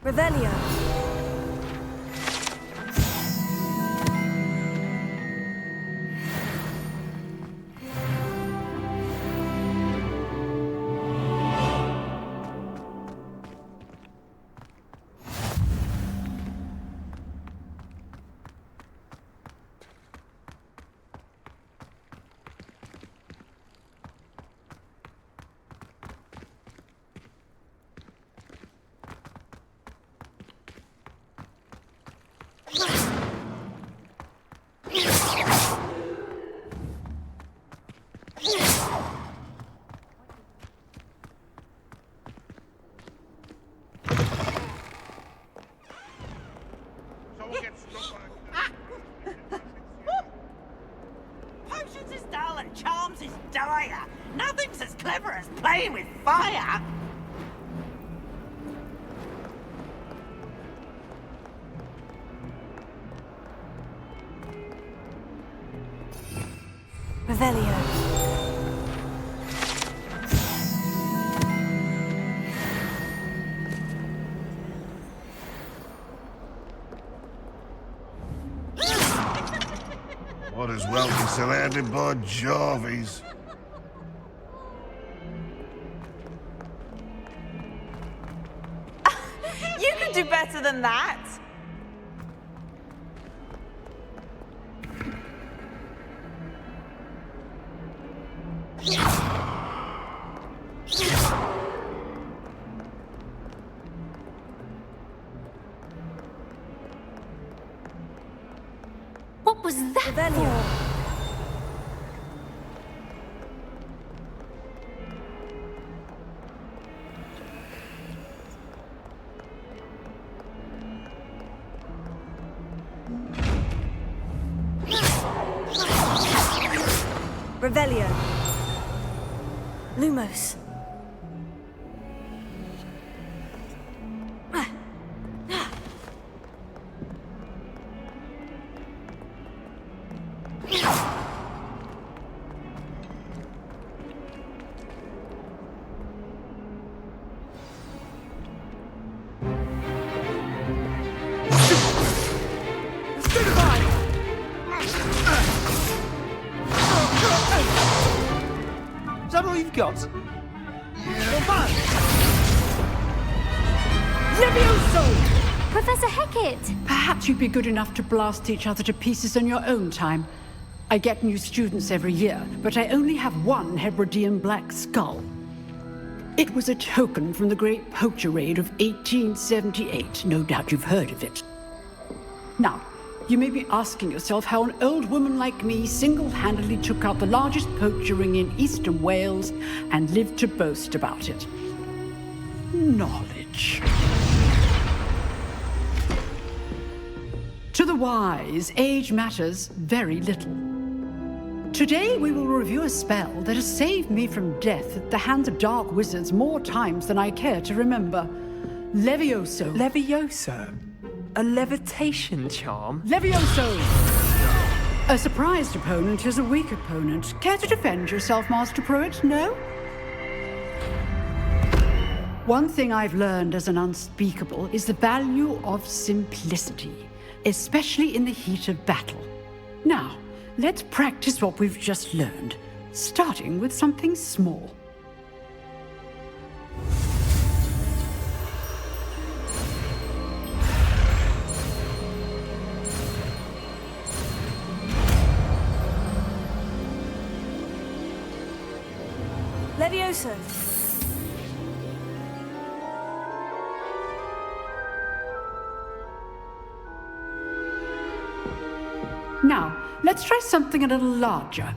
B: Revelio.
A: Potions is dull and charms is dire. Nothing's as clever as playing with fire.
B: Revelio.
S: Might as well be surrounded by Jarvies.
N: You could do better than that.
L: What was that for?
B: Revelio. Lumos.
J: Is that all you've got?
T: Levioso!
L: Professor Hecat!
T: Perhaps you'd be good enough to blast each other to pieces in your own time. I get new students every year, but I only have one Hebridean black skull. It was a token from the Great Poacher Raid of 1878. No doubt you've heard of it. Now, you may be asking yourself how an old woman like me single-handedly took out the largest poacher ring in eastern Wales and lived to boast about it. Knowledge. To the wise, age matters very little. Today we will review a spell that has saved me from death at the hands of dark wizards more times than I care to remember. Levioso.
Q: Levioso? A levitation charm?
T: Levioso! A surprised opponent is a weak opponent. Care to defend yourself, Master Pruitt? No? One thing I've learned as an unspeakable is the value of simplicity, especially in the heat of battle. Now, let's practice what we've just learned, starting with something small.
B: Levioso.
T: Now, let's try something a little larger.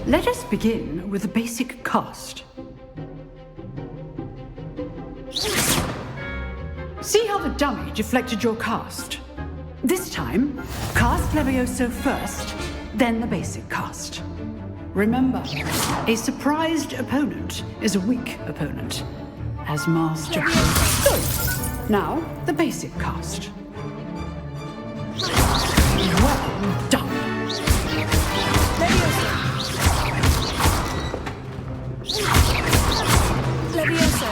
T: Let us begin with the basic cast. See how the dummy deflected your cast? This time, cast Levioso first, then the basic cast. Remember, a surprised opponent is a weak opponent, as Master. Good. Now, the basic cast. Well done.
B: Levioso.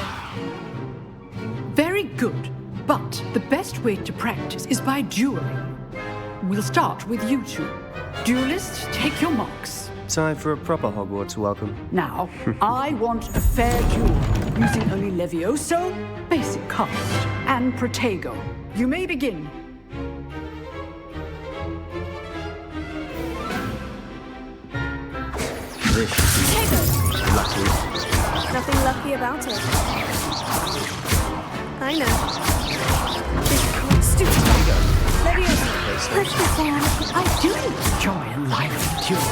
T: Very good. But the best way to practice is by dueling. We'll start with you two. Duelists, take your marks.
U: Time for a proper Hogwarts welcome.
T: Now, I want a fair duel, using only Levioso, basic cast, and Protego. You may begin.
U: This should be lucky.
B: Nothing lucky about it. I know. Stupid. Levioso.
T: I do enjoy a lively duel.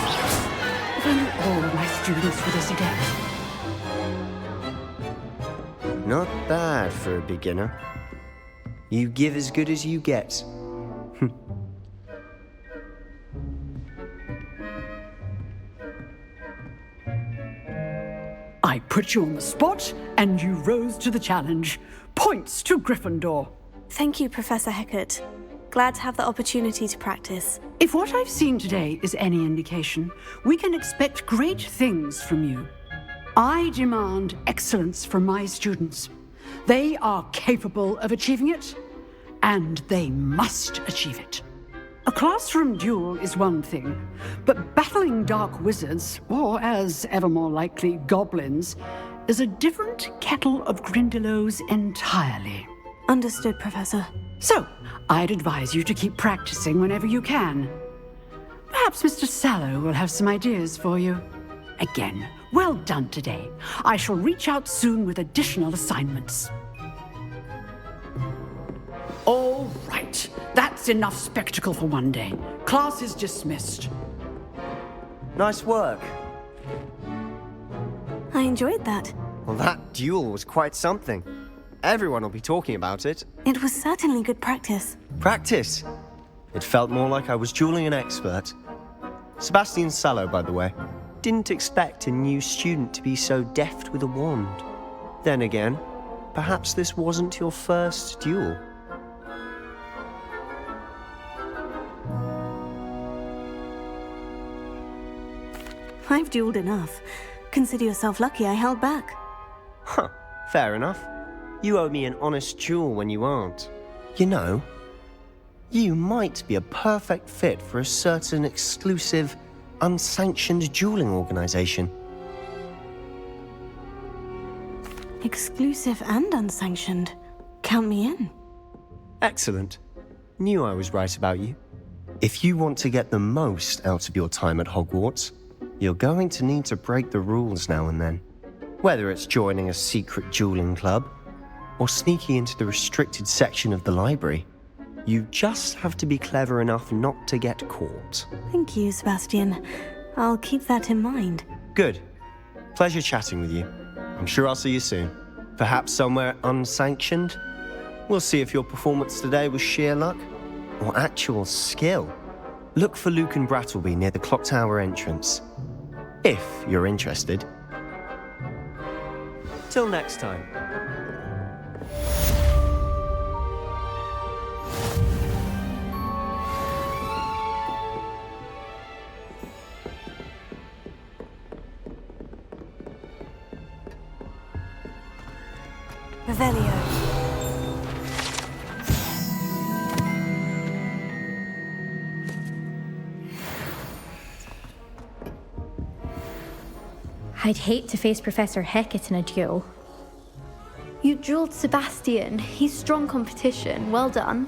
T: If only all of my students were this again.
U: Not bad for a beginner. You give as good as you get.
T: I put you on the spot, and you rose to the challenge. Points to Gryffindor.
B: Thank you, Professor Hecat. Glad to have the opportunity to practice.
T: If what I've seen today is any indication, we can expect great things from you. I demand excellence from my students. They are capable of achieving it, and they must achieve it. A classroom duel is one thing, but battling dark wizards, or as ever more likely, goblins, is a different kettle of Grindylows entirely.
B: Understood, Professor.
T: So, I'd advise you to keep practicing whenever you can. Perhaps Mr. Sallow will have some ideas for you. Again, well done today. I shall reach out soon with additional assignments. All right. That's enough spectacle for one day. Class is dismissed.
U: Nice work.
B: I enjoyed that.
U: Well, that duel was quite something. Everyone will be talking about it.
B: It was certainly good practice.
U: Practice? It felt more like I was dueling an expert. Sebastian Sallow, by the way. Didn't expect a new student to be so deft with a wand. Then again, perhaps this wasn't your first duel.
B: I've dueled enough. Consider yourself lucky I held back.
U: Huh, fair enough. You owe me an honest duel when you aren't. You know, you might be a perfect fit for a certain exclusive, unsanctioned dueling organization.
B: Exclusive and unsanctioned. Count me in.
U: Excellent. Knew I was right about you. If you want to get the most out of your time at Hogwarts, you're going to need to break the rules now and then. Whether it's joining a secret dueling club, or sneaking into the restricted section of the library, you just have to be clever enough not to get caught.
B: Thank you, Sebastian. I'll keep that in mind.
U: Good. Pleasure chatting with you. I'm sure I'll see you soon. Perhaps somewhere unsanctioned? We'll see if your performance today was sheer luck or actual skill. Look for Luke and Brattleby near the clock tower entrance. If you're interested. Till next time.
B: Revelio.
D: I'd hate to face Professor Hecat in a duel. You dueled Sebastian. He's strong competition. Well done.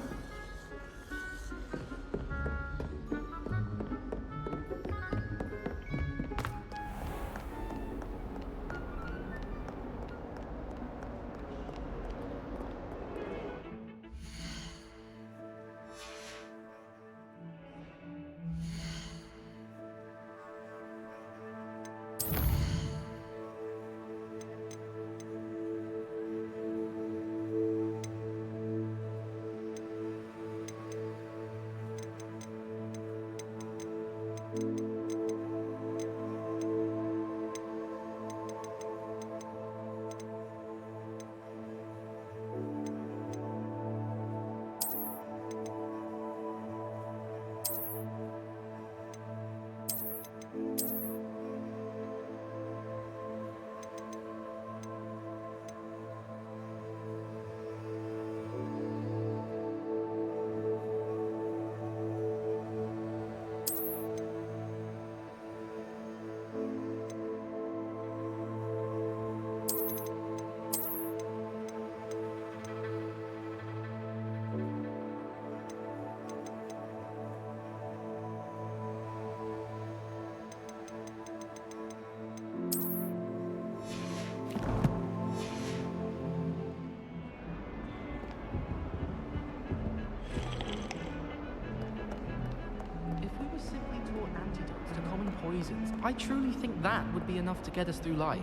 M: Poisons. I truly think that would be enough to get us through life.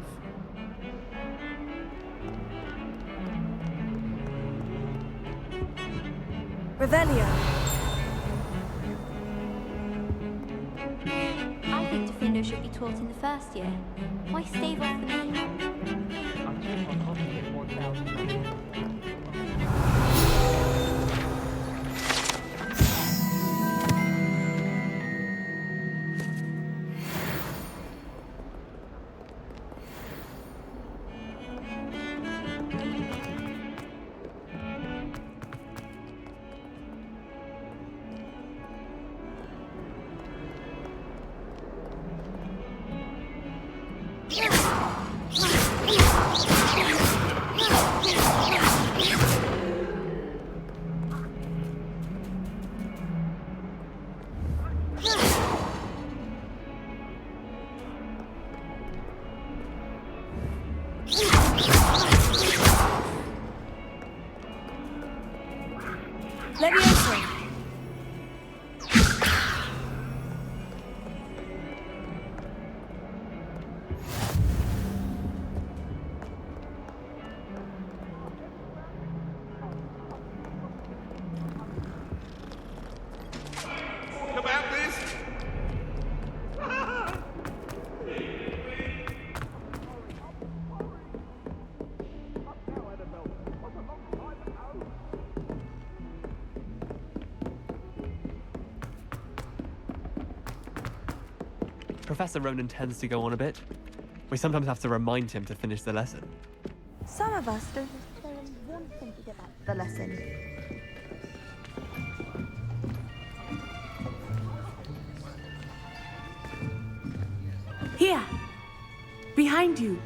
B: Revelio.
D: I think Defender should be taught in the first year. Why stave off the main?
M: I'm check on copying it 1,000.
B: Leviosa.
Q: Professor Ronan tends to go on a bit. We sometimes have to remind him to finish the lesson.
R: Some of us don't necessarily want him to get back to the lesson.
P: Here! Behind you.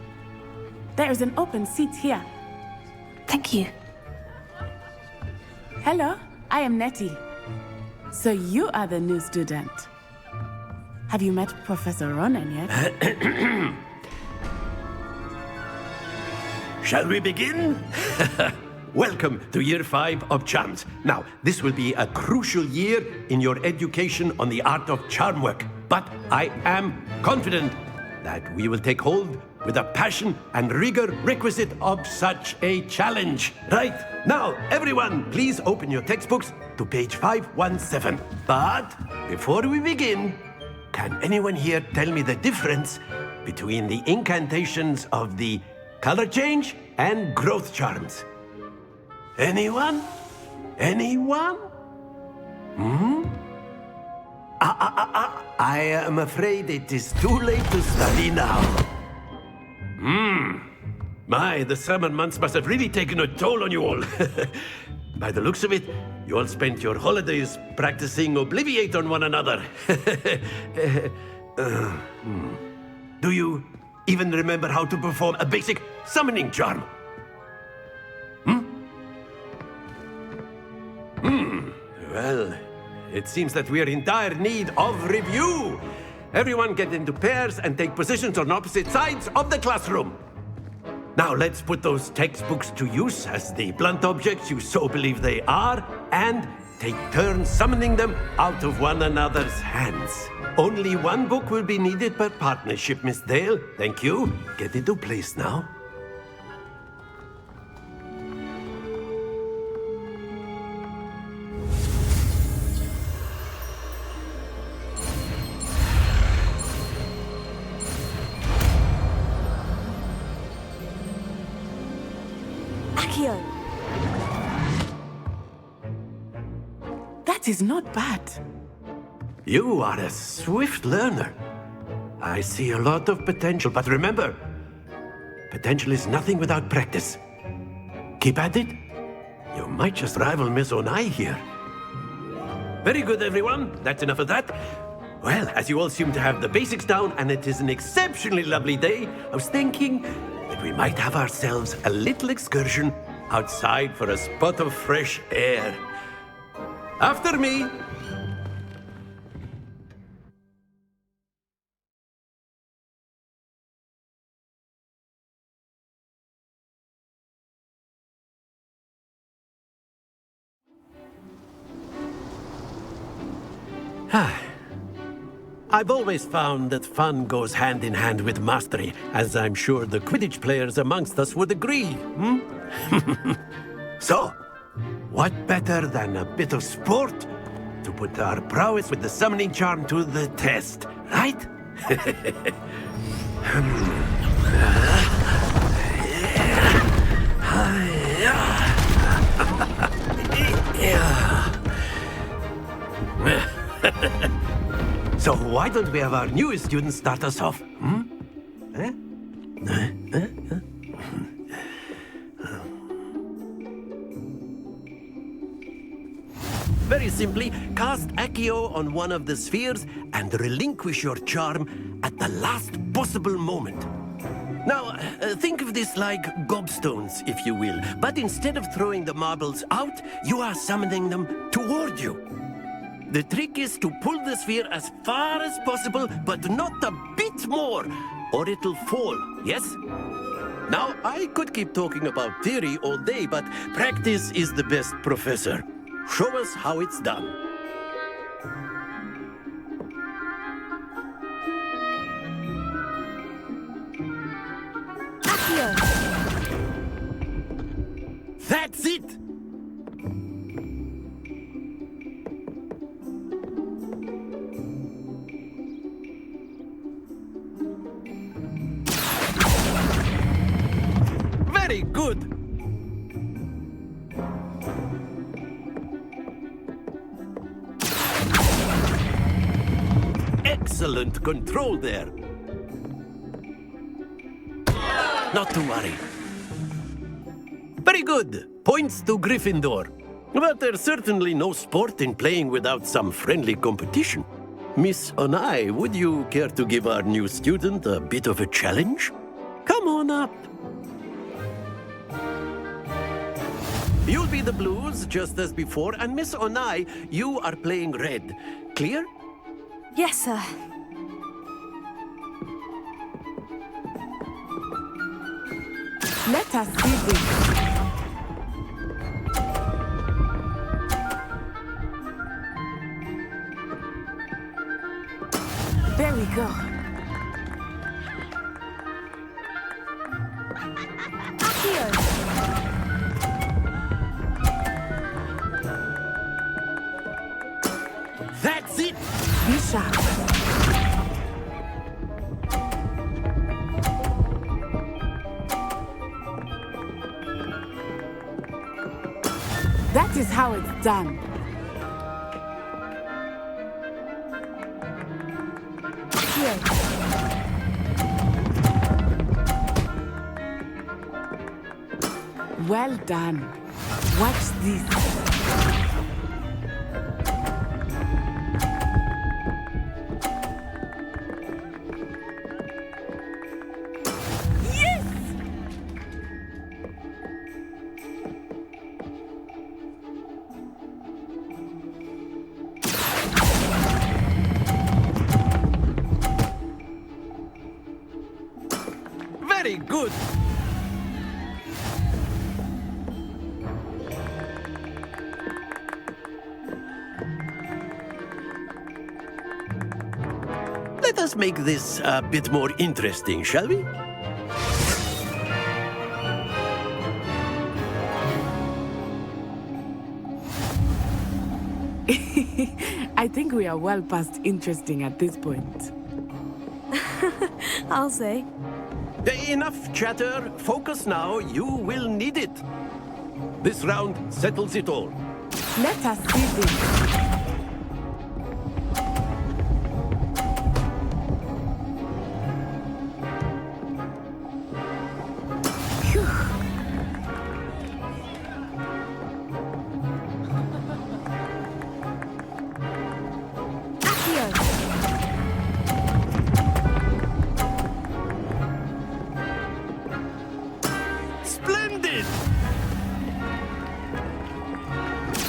P: There is an open seat here.
B: Thank you.
P: Hello, I am Nettie. So you are the new student. Have you met Professor Ronan yet?
H: Shall we begin? Welcome to Year 5 of Charms. Now, this will be a crucial year in your education on the art of charm work. But I am confident that we will take hold with the passion and rigor requisite of such a challenge. Right, now, everyone, please open your textbooks to page 517. But before we begin, can anyone here tell me the difference between the incantations of the color change and growth charms? Anyone? Anyone? I am afraid it is too late to study now. My, the summer months must have really taken a toll on you all. By the looks of it, you all spent your holidays practicing Obliviate on one another. Do you even remember how to perform a basic summoning charm? Well, it seems that we are in dire need of review. Everyone get into pairs and take positions on opposite sides of the classroom. Now let's put those textbooks to use as the blunt objects you so believe they are, and take turns summoning them out of one another's hands. Only one book will be needed per partnership, Miss Dale. Thank you. Get into place now.
P: That is not bad.
H: You are a swift learner. I see a lot of potential, but remember, potential is nothing without practice. Keep at it. You might just rival Miss Onai here. Very good, everyone. That's enough of that. Well, as you all seem to have the basics down, and it is an exceptionally lovely day, I was thinking that we might have ourselves a little excursion outside for a spot of fresh air. After me. I've always found that fun goes hand in hand with mastery, as I'm sure the Quidditch players amongst us would agree. So, what better than a bit of sport to put our prowess with the summoning charm to the test, right? So why don't we have our newest student start us off? Very simply, cast Accio on one of the spheres and relinquish your charm at the last possible moment. Now, think of this like gobstones, if you will, but instead of throwing the marbles out, you are summoning them toward you. The trick is to pull the sphere as far as possible, but not a bit more, or it'll fall, yes? Now, I could keep talking about theory all day, but practice is the best professor. Show us how it's done. That's it! Very good! excellent control there. Not to worry. Very good. Points to Gryffindor. But there's certainly no sport in playing without some friendly competition. Miss Onai, would you care to give our new student a bit of a challenge? Come on up. You'll be the blues, just as before, and Miss Onai, you are playing red. Clear?
B: Yes, sir.
P: Let us see this. There we go.
B: Accio!
H: That's it!
P: Bishop. That is how it's done. Here. Well done. Watch this.
H: Very good! Let us make this a bit more interesting, shall we?
P: I think we are well past interesting at this point.
B: I'll say.
H: Enough chatter. Focus now. You will need it. This round settles it all.
P: Let us see this.
H: Splendid!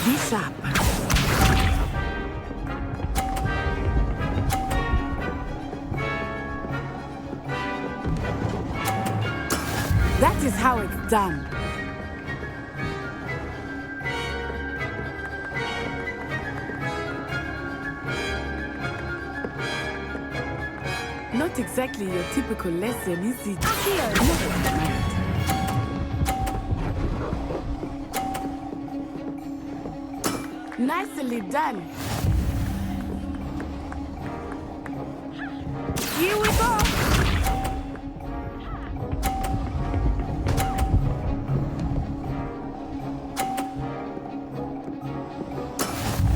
P: Bishop. That is how it's done. Not exactly your typical lesson, is it? Nicely done. Here we go.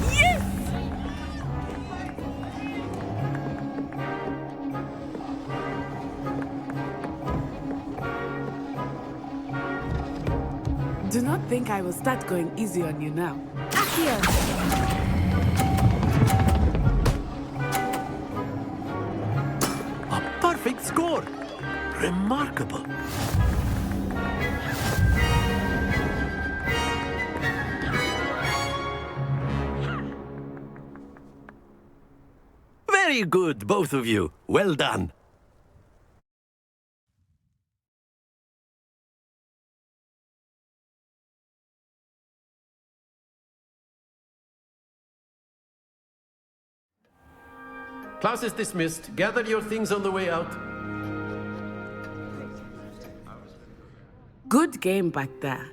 P: Yes! Do not think I will start going easy on you now.
H: A perfect score! Remarkable! Very good, both of you. Well done. Class is dismissed. Gather your things on the way out.
P: Good game back there.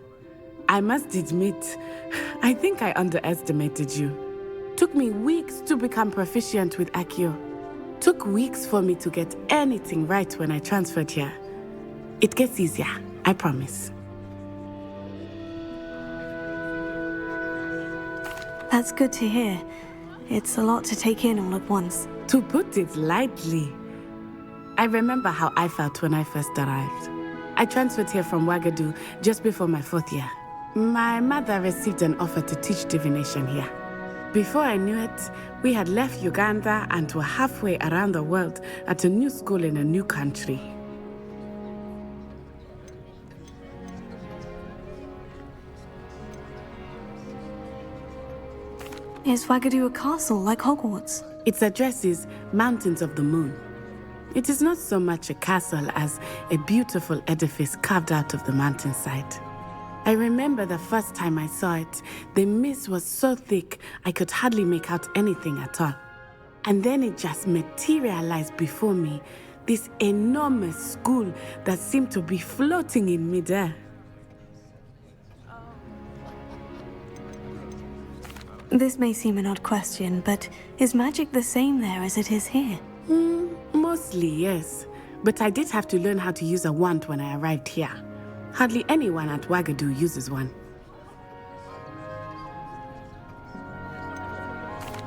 P: I must admit, I think I underestimated you. Took me weeks to become proficient with Accio. Took weeks for me to get anything right when I transferred here. It gets easier, I promise.
B: That's good to hear. It's a lot to take in all at once.
P: To put it lightly, I remember how I felt when I first arrived. I transferred here from Wagadu just before my 4th year. My mother received an offer to teach divination here. Before I knew it, we had left Uganda and were halfway around the world at a new school in a new country.
B: Is Wagadu a castle like Hogwarts?
P: Its address is Mountains of the Moon. It is not so much a castle as a beautiful edifice carved out of the mountainside. I remember the first time I saw it, the mist was so thick I could hardly make out anything at all. And then it just materialized before me, this enormous school that seemed to be floating in midair.
B: This may seem an odd question, but is magic the same there as it is here?
P: Mostly, yes. But I did have to learn how to use a wand when I arrived here. Hardly anyone at Wagadu uses one.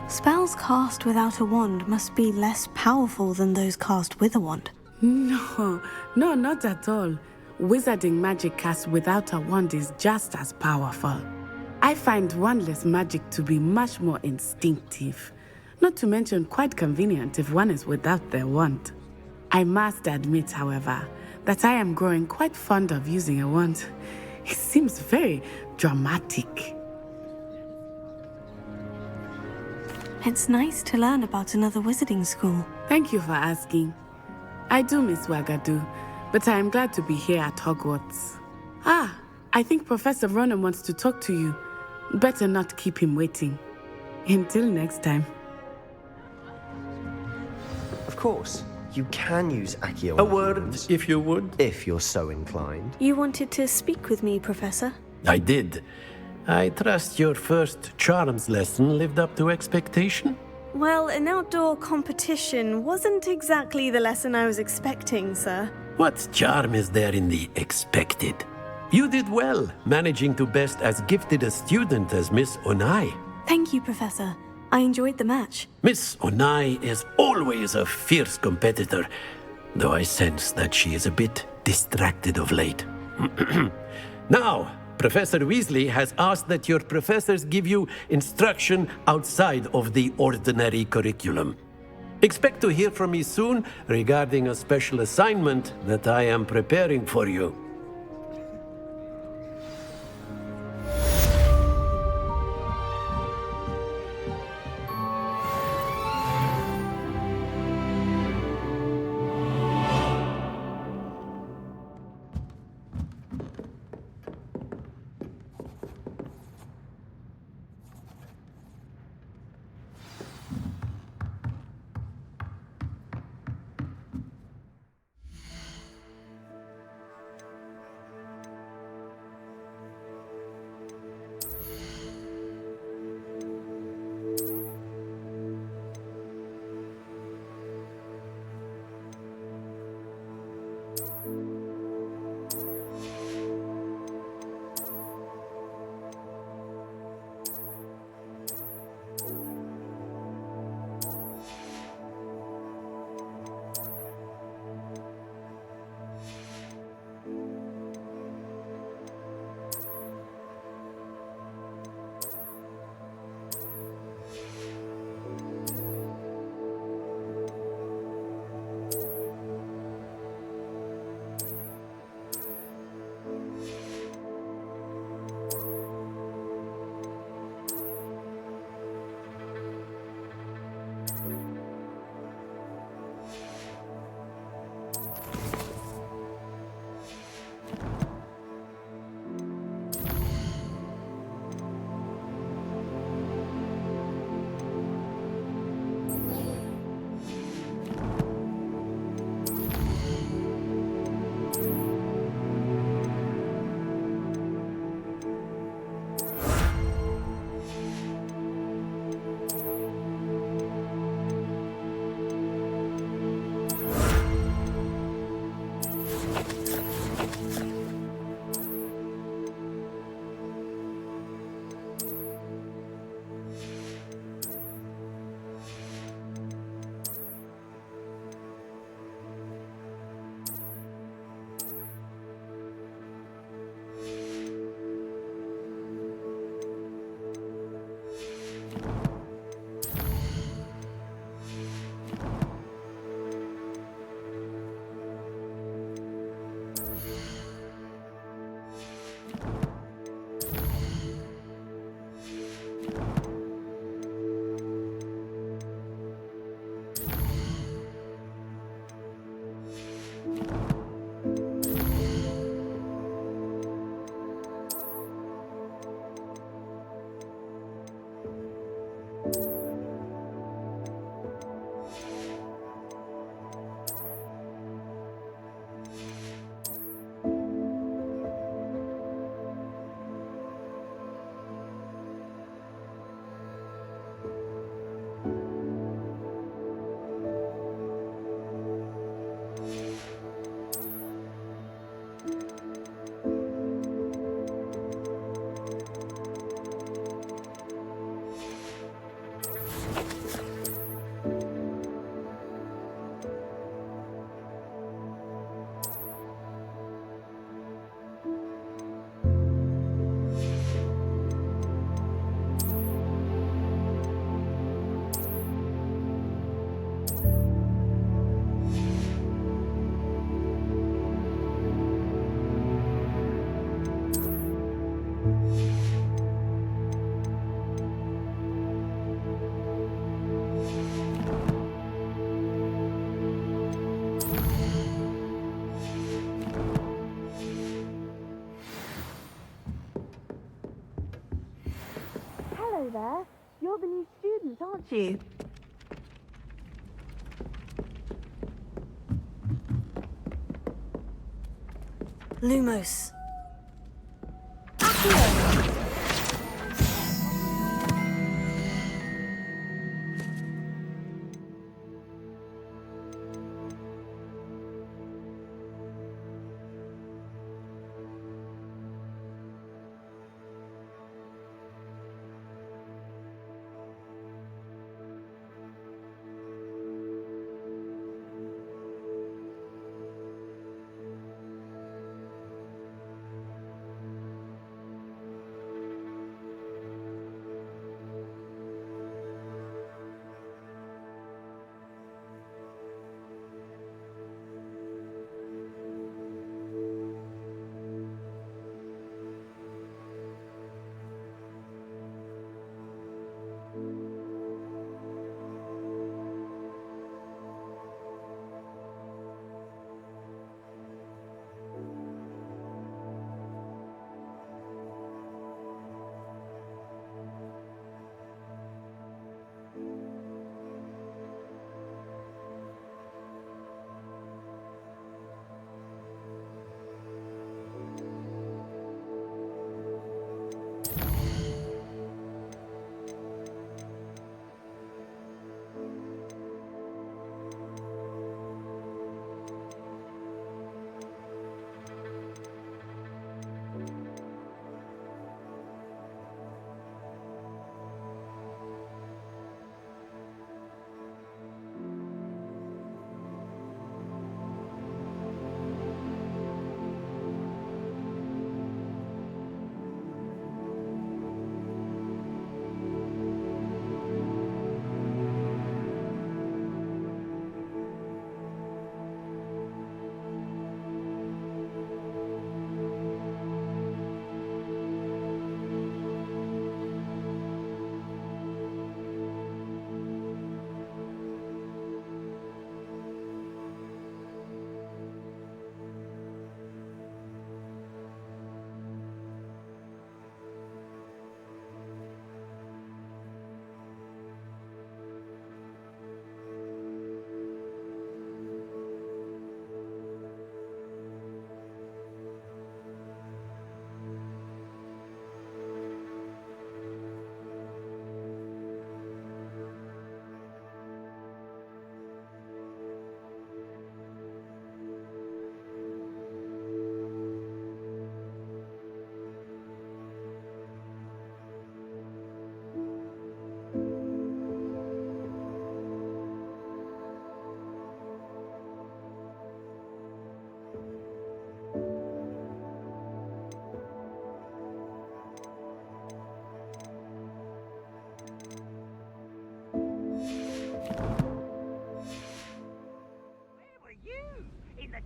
B: Spells cast without a wand must be less powerful than those cast with a wand.
P: No, not at all. Wizarding magic cast without a wand is just as powerful. I find wandless magic to be much more instinctive. Not to mention quite convenient if one is without their wand. I must admit, however, that I am growing quite fond of using a wand. It seems very dramatic.
B: It's nice to learn about another wizarding school.
P: Thank you for asking. I do miss Wagadu, but I am glad to be here at Hogwarts. I think Professor Ronan wants to talk to you. Better not keep him waiting. Until next time.
U: Of course, you can use Accio.
H: A word, if you would.
U: If you're so inclined.
B: You wanted to speak with me, Professor?
H: I did. I trust your first charms lesson lived up to expectation?
B: Well, an outdoor competition wasn't exactly the lesson I was expecting, sir.
H: What charm is there in the expected? You did well, managing to best as gifted a student as Miss Onai.
B: Thank you, Professor. I enjoyed the match.
H: Miss Onai is always a fierce competitor, though I sense that she is a bit distracted of late. Now, Professor Weasley has asked that your professors give you instruction outside of the ordinary curriculum. Expect to hear from me soon regarding a special assignment that I am preparing for you.
P: Hello there. You're the new student, aren't you?
B: Lumos.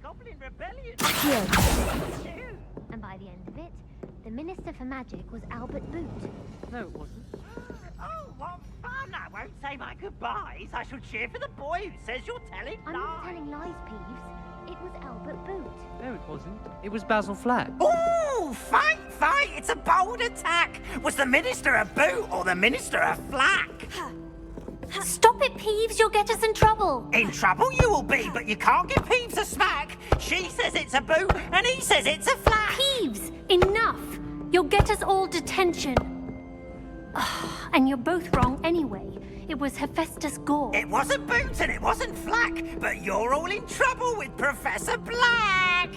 R: Goblin Rebellion!
G: And by the end of it, the Minister for Magic was Albert Boot.
R: No, it wasn't. Oh, what fun! I won't say my goodbyes. I shall cheer for the boy who says you're telling
G: I'm
R: lies.
G: not telling lies, Peeves. It was Albert Boot.
Q: No, it wasn't. It was Basil Flack.
R: Ooh, fight! It's a bold attack! Was the Minister a boot or the Minister a flack?
L: Stop it, Peeves. You'll get us in trouble.
R: In trouble you will be, but you can't give Peeves a smack. She says it's a boot, and he says it's a flack.
L: Peeves, enough. You'll get us all detention. And you're both wrong anyway. It was Hephaestus Gore.
R: It wasn't boot and it wasn't flack, but you're all in trouble with Professor Black.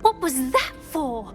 L: What was that for?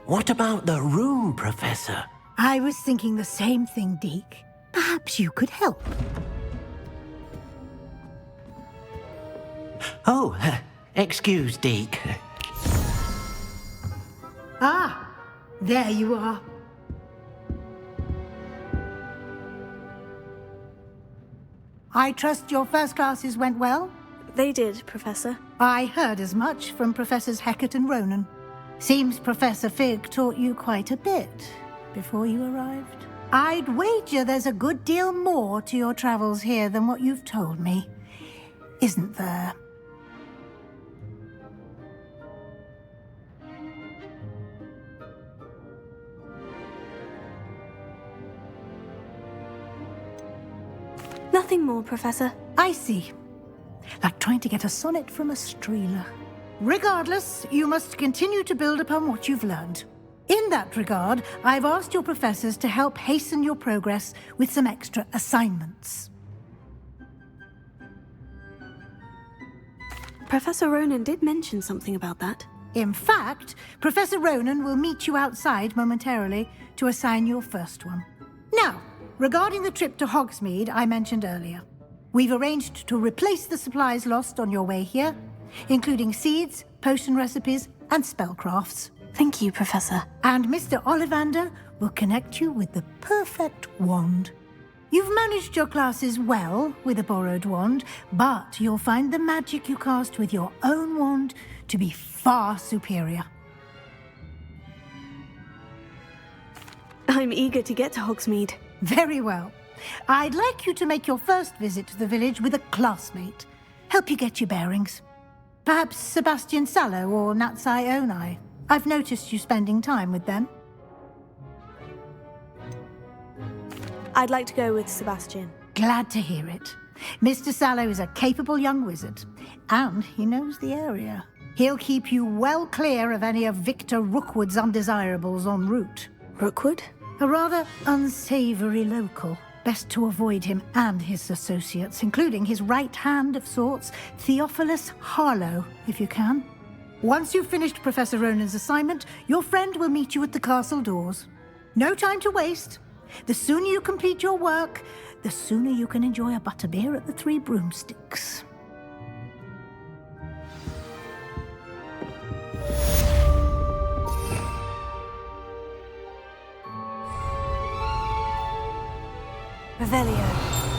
A: What about the room, Professor?
K: I was thinking the same thing, Deke. Perhaps you could help.
A: Oh, excuse, Deke.
K: Ah, there you are. I trust your first classes went well?
B: They did, Professor.
K: I heard as much from Professors Hecat and Ronan. Seems Professor Fig taught you quite a bit before you arrived. I'd wager there's a good deal more to your travels here than what you've told me. Isn't there?
B: Nothing more, Professor.
K: I see. Like trying to get a sonnet from a streeler. Regardless, you must continue to build upon what you've learned. In that regard, I've asked your professors to help hasten your progress with some extra assignments.
B: Professor Ronan did mention something about that.
K: In fact, Professor Ronan will meet you outside momentarily to assign your first one. Now, regarding the trip to Hogsmeade I mentioned earlier, we've arranged to replace the supplies lost on your way here, including seeds, potion recipes, and spellcrafts.
B: Thank you, Professor.
K: And Mr. Ollivander will connect you with the perfect wand. You've managed your classes well with a borrowed wand, but you'll find the magic you cast with your own wand to be far superior.
B: I'm eager to get to Hogsmeade.
K: Very well. I'd like you to make your first visit to the village with a classmate. Help you get your bearings. Perhaps Sebastian Sallow or Natsai Onai. I've noticed you spending time with them.
B: I'd like to go with Sebastian.
K: Glad to hear it. Mr. Sallow is a capable young wizard, and he knows the area. He'll keep you well clear of any of Victor Rookwood's undesirables en route.
B: Rookwood?
K: A rather unsavory local. Best to avoid him and his associates, including his right hand of sorts, Theophilus Harlow, if you can. Once you've finished Professor Ronan's assignment, your friend will meet you at the castle doors. No time to waste. The sooner you complete your work, the sooner you can enjoy a butterbeer at the Three Broomsticks.
B: Revelio.